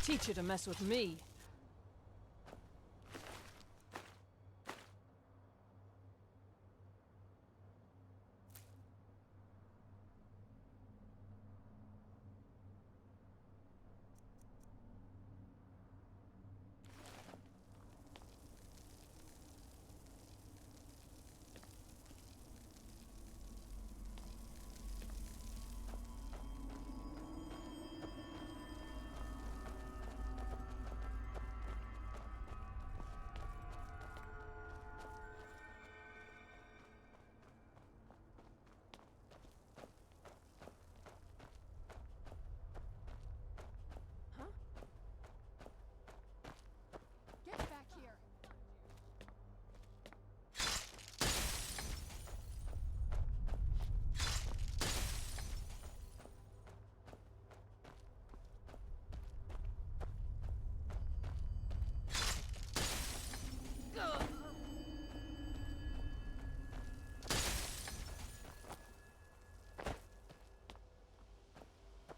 Teach you to mess with me. Get back here!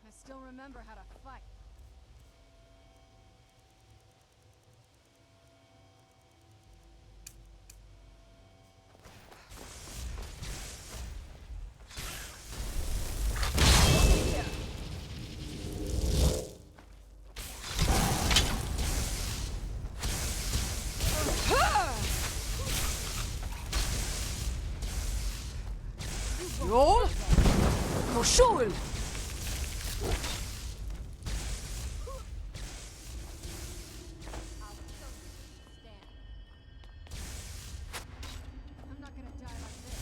I still remember how to fight. Yol, koşul! I'm not gonna die like this.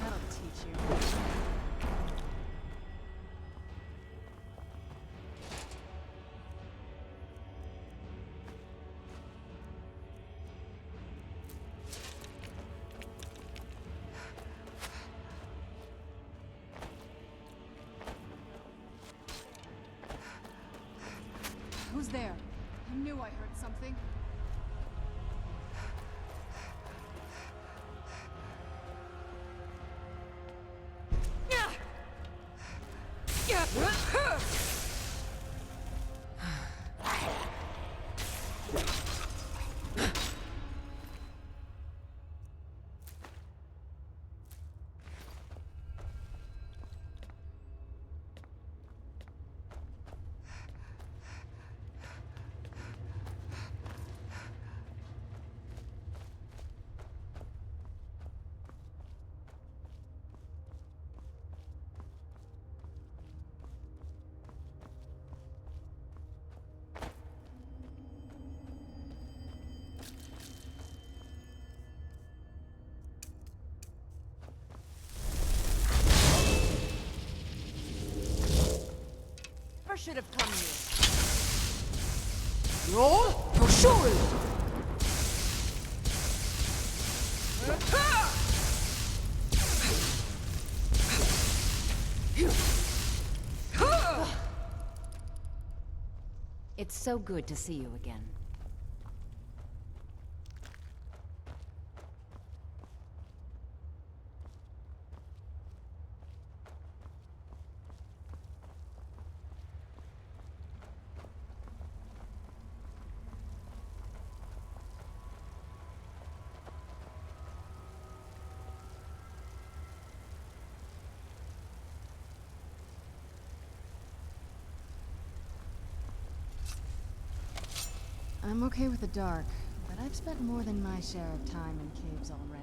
That'll teach you. Who's there? I knew I heard something. Should have come here. Roll for sure. It's so good to see you again. I'm okay with the dark, but I've spent more than my share of time in caves already.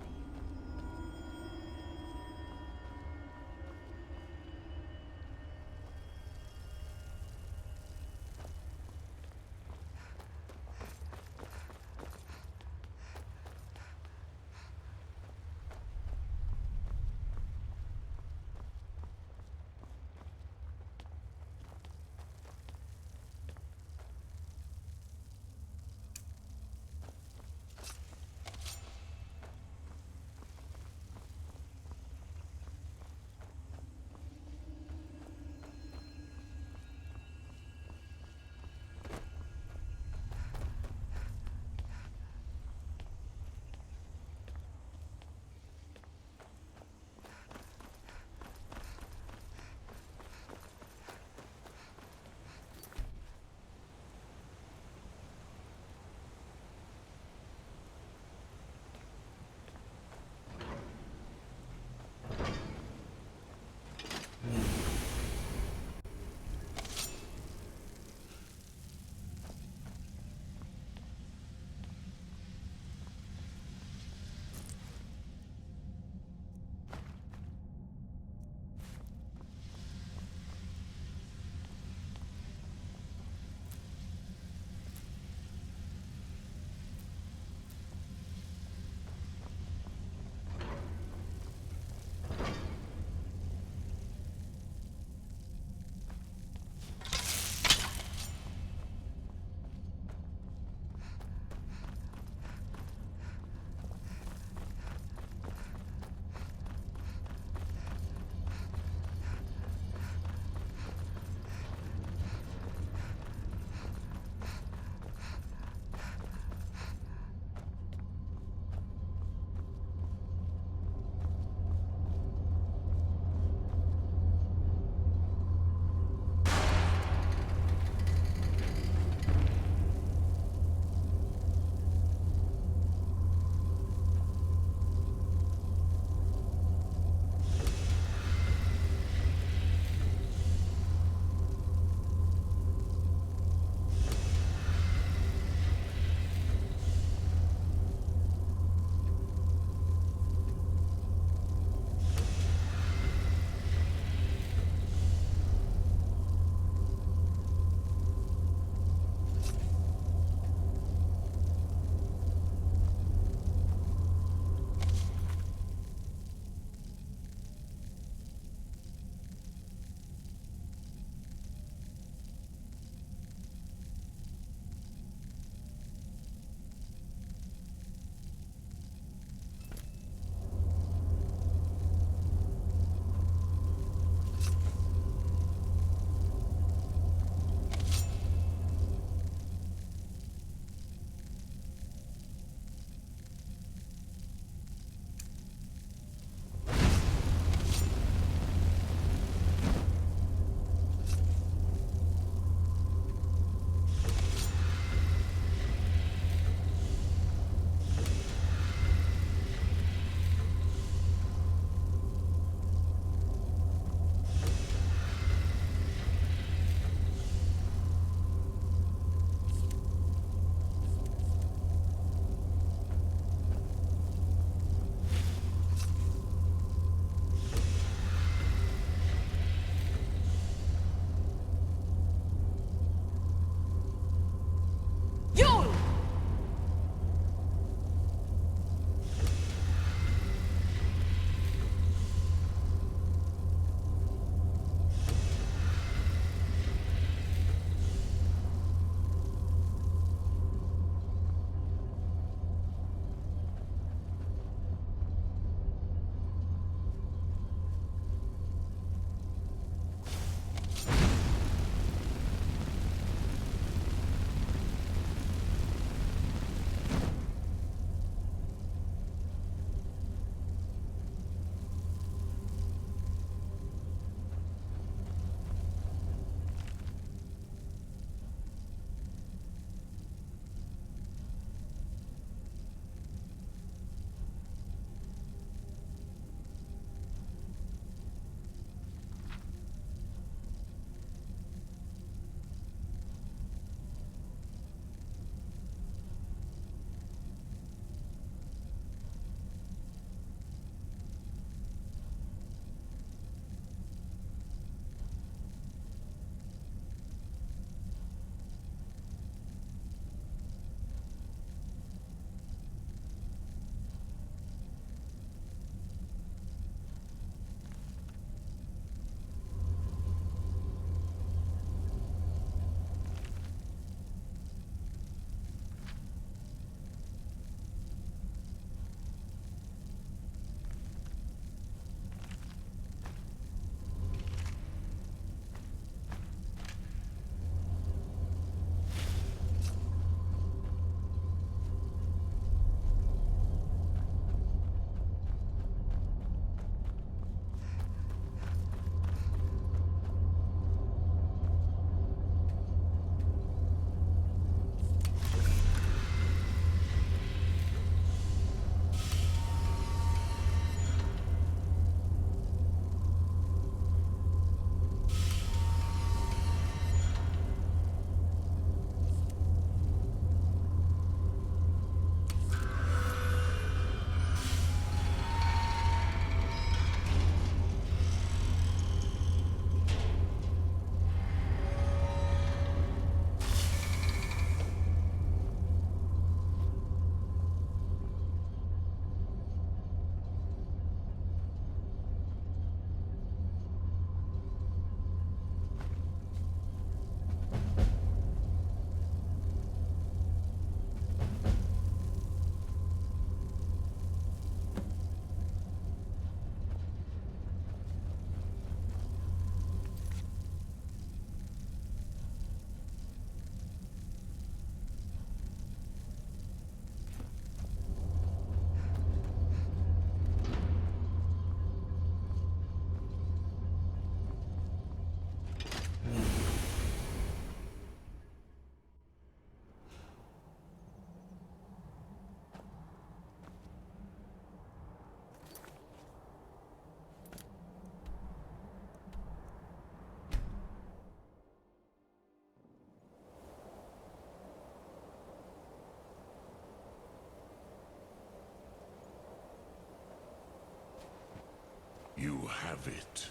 You have it.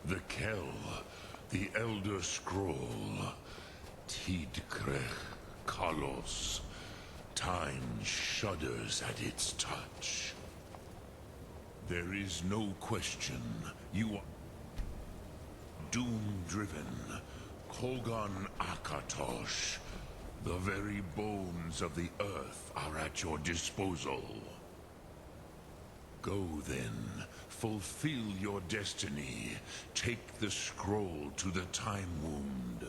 The Kell, the Elder Scroll. Tidkrech Kalos. Time shudders at its touch. There is no question. You are doom-driven. Kogan Akatosh. The very bones of the earth are at your disposal. Go then. Fulfill your destiny. Take the scroll to the Time Wound.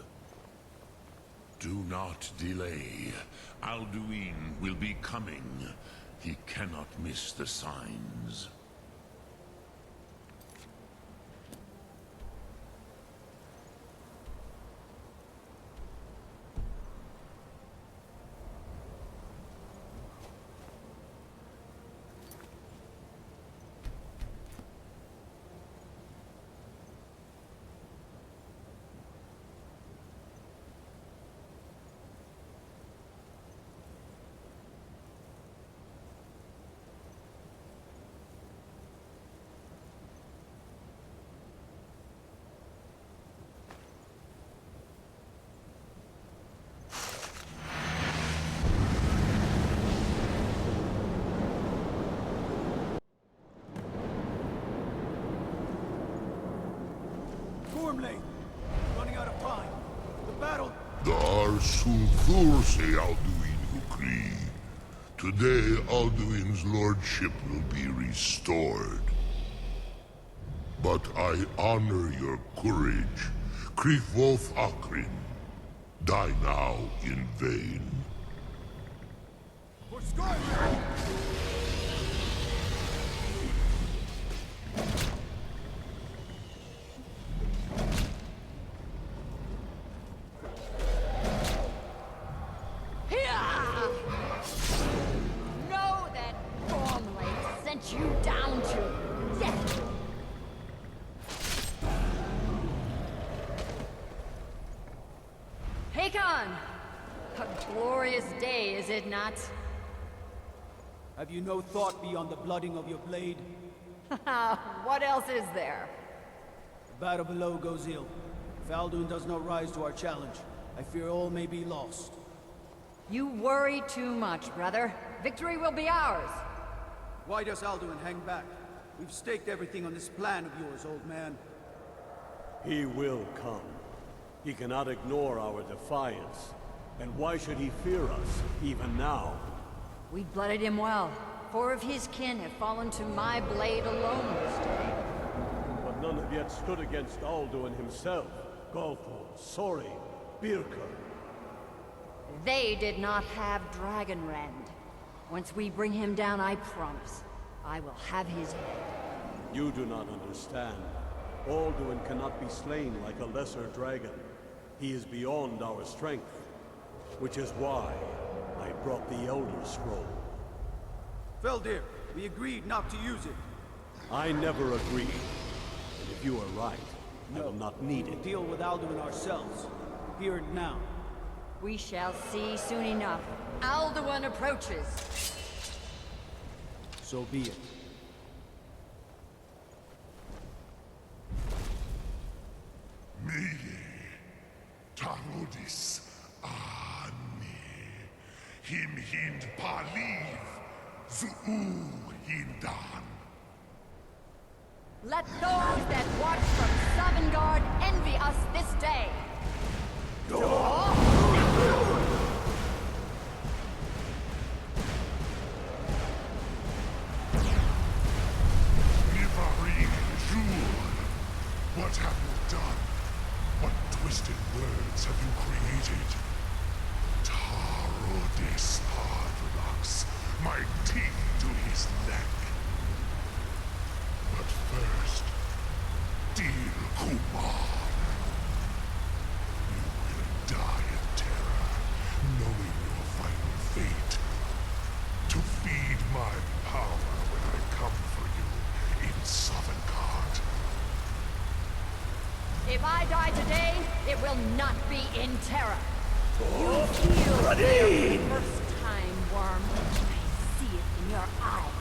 Do not delay. Alduin will be coming. He cannot miss the signs. Gormley! Running out of time. The battle... Dar Sulthurse Alduin Ukri. Today, Alduin's lordship will be restored. But I honor your courage. Krifwolf Akrin. Die now in vain. For Skyrim! Know that Gormley sent you down to death. Hakon! A glorious day, is it not? Have you no thought beyond the blooding of your blade? What else is there? The battle below goes ill. If Alduin does not rise to our challenge, I fear all may be lost. You worry too much, brother. Victory will be ours. Why does Alduin hang back? We've staked everything on this plan of yours, old man. He will come. He cannot ignore our defiance. And why should he fear us, even now? We blooded him well. 4 of his kin have fallen to my blade alone this day. But none have yet stood against Alduin himself. Galthor, Sori, Birka. They did not have Dragonrend. Once we bring him down, I promise, I will have his head. You do not understand. Alduin cannot be slain like a lesser dragon. He is beyond our strength. Which is why I brought the Elder Scroll. Feldir, we agreed not to use it. I never agreed. And if you are right, I will not need it. We'll deal with Alduin ourselves. Here and now. We shall see soon enough. Alduin approaches. So be it. Meye, Tarodis, Ani, Him Hind Paliv, Zuu Hindan. Let those that watch from Sovngarde envy us this day. Nivarim Jur, what have you done? What twisted words have you created? Tarodis Hardlocks, my teeth to his neck. But first, dear Kumar, you will die of terror, knowing your final fate. To feed my power when I come for you in Sovngarde. If I die today, it will not be in terror. You feel fear for the first time, Worm. I see it in your eyes.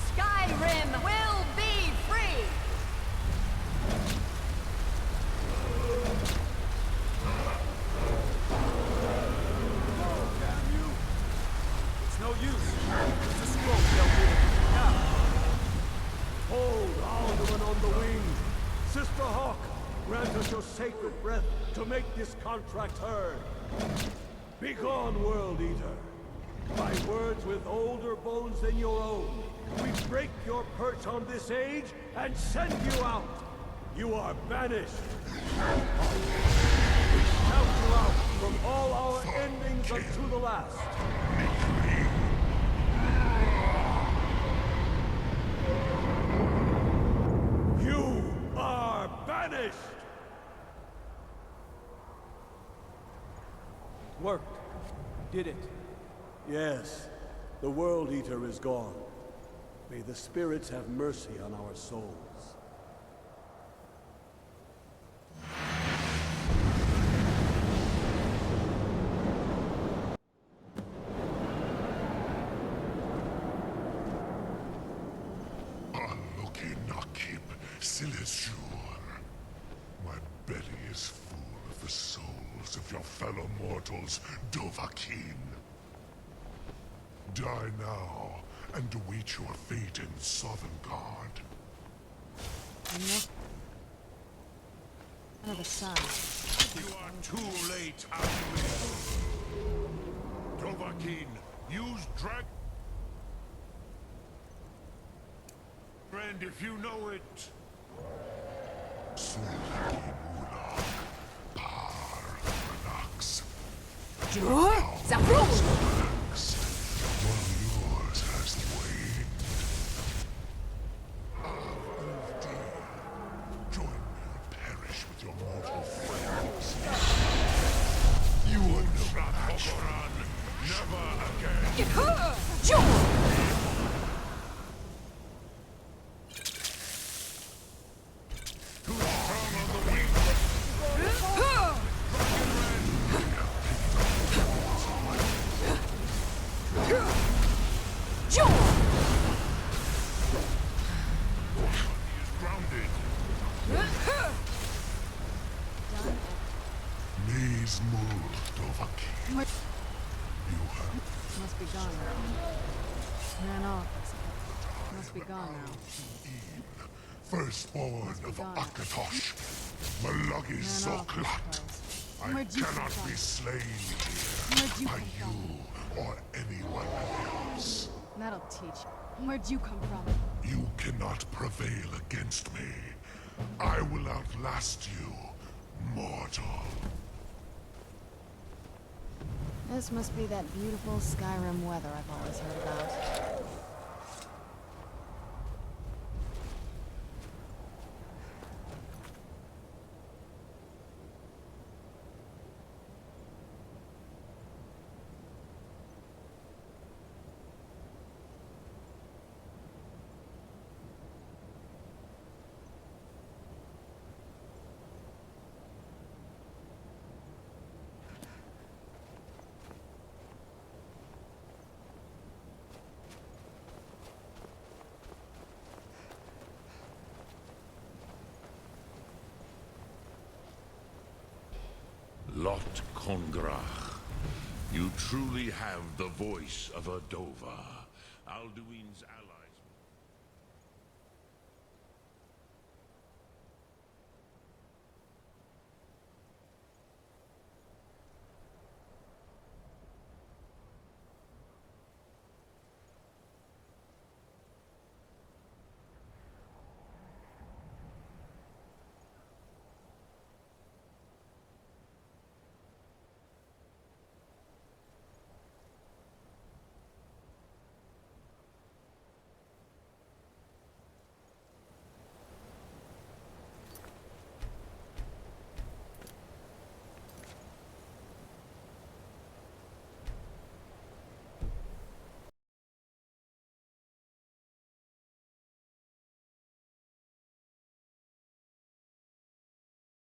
Skyrim will Master Hawk, grant us your sacred breath to make this contract heard. Begone, World Eater. By words with older bones than your own, we break your perch on this age and send you out. You are banished. We shout you out from all our endings unto the last. You are banished! Worked. Did it. Yes, the World Eater is gone. May the spirits have mercy on our souls. My belly is full of the souls of your fellow mortals, Dovahkiin. Die now, and await your fate in Sovngarde. Another sign. You are too late, Alduin. Dovahkiin, use Friend, if you know it. Yours has waned. Join me and perish with your mortal friends. You are no match. Never again. Knees move, Dovahkiin. You have... Must be gone now. Ran off. Must be gone now. Firstborn of Akatosh, Malagi Zoklat. I cannot be slain here by you or anyone else. That'll teach. Where'd you come from? You cannot prevail against me. I will outlast you, mortal. This must be that beautiful Skyrim weather I've always heard about. Lot Kongrach, you truly have the voice of a Dova. Alduin's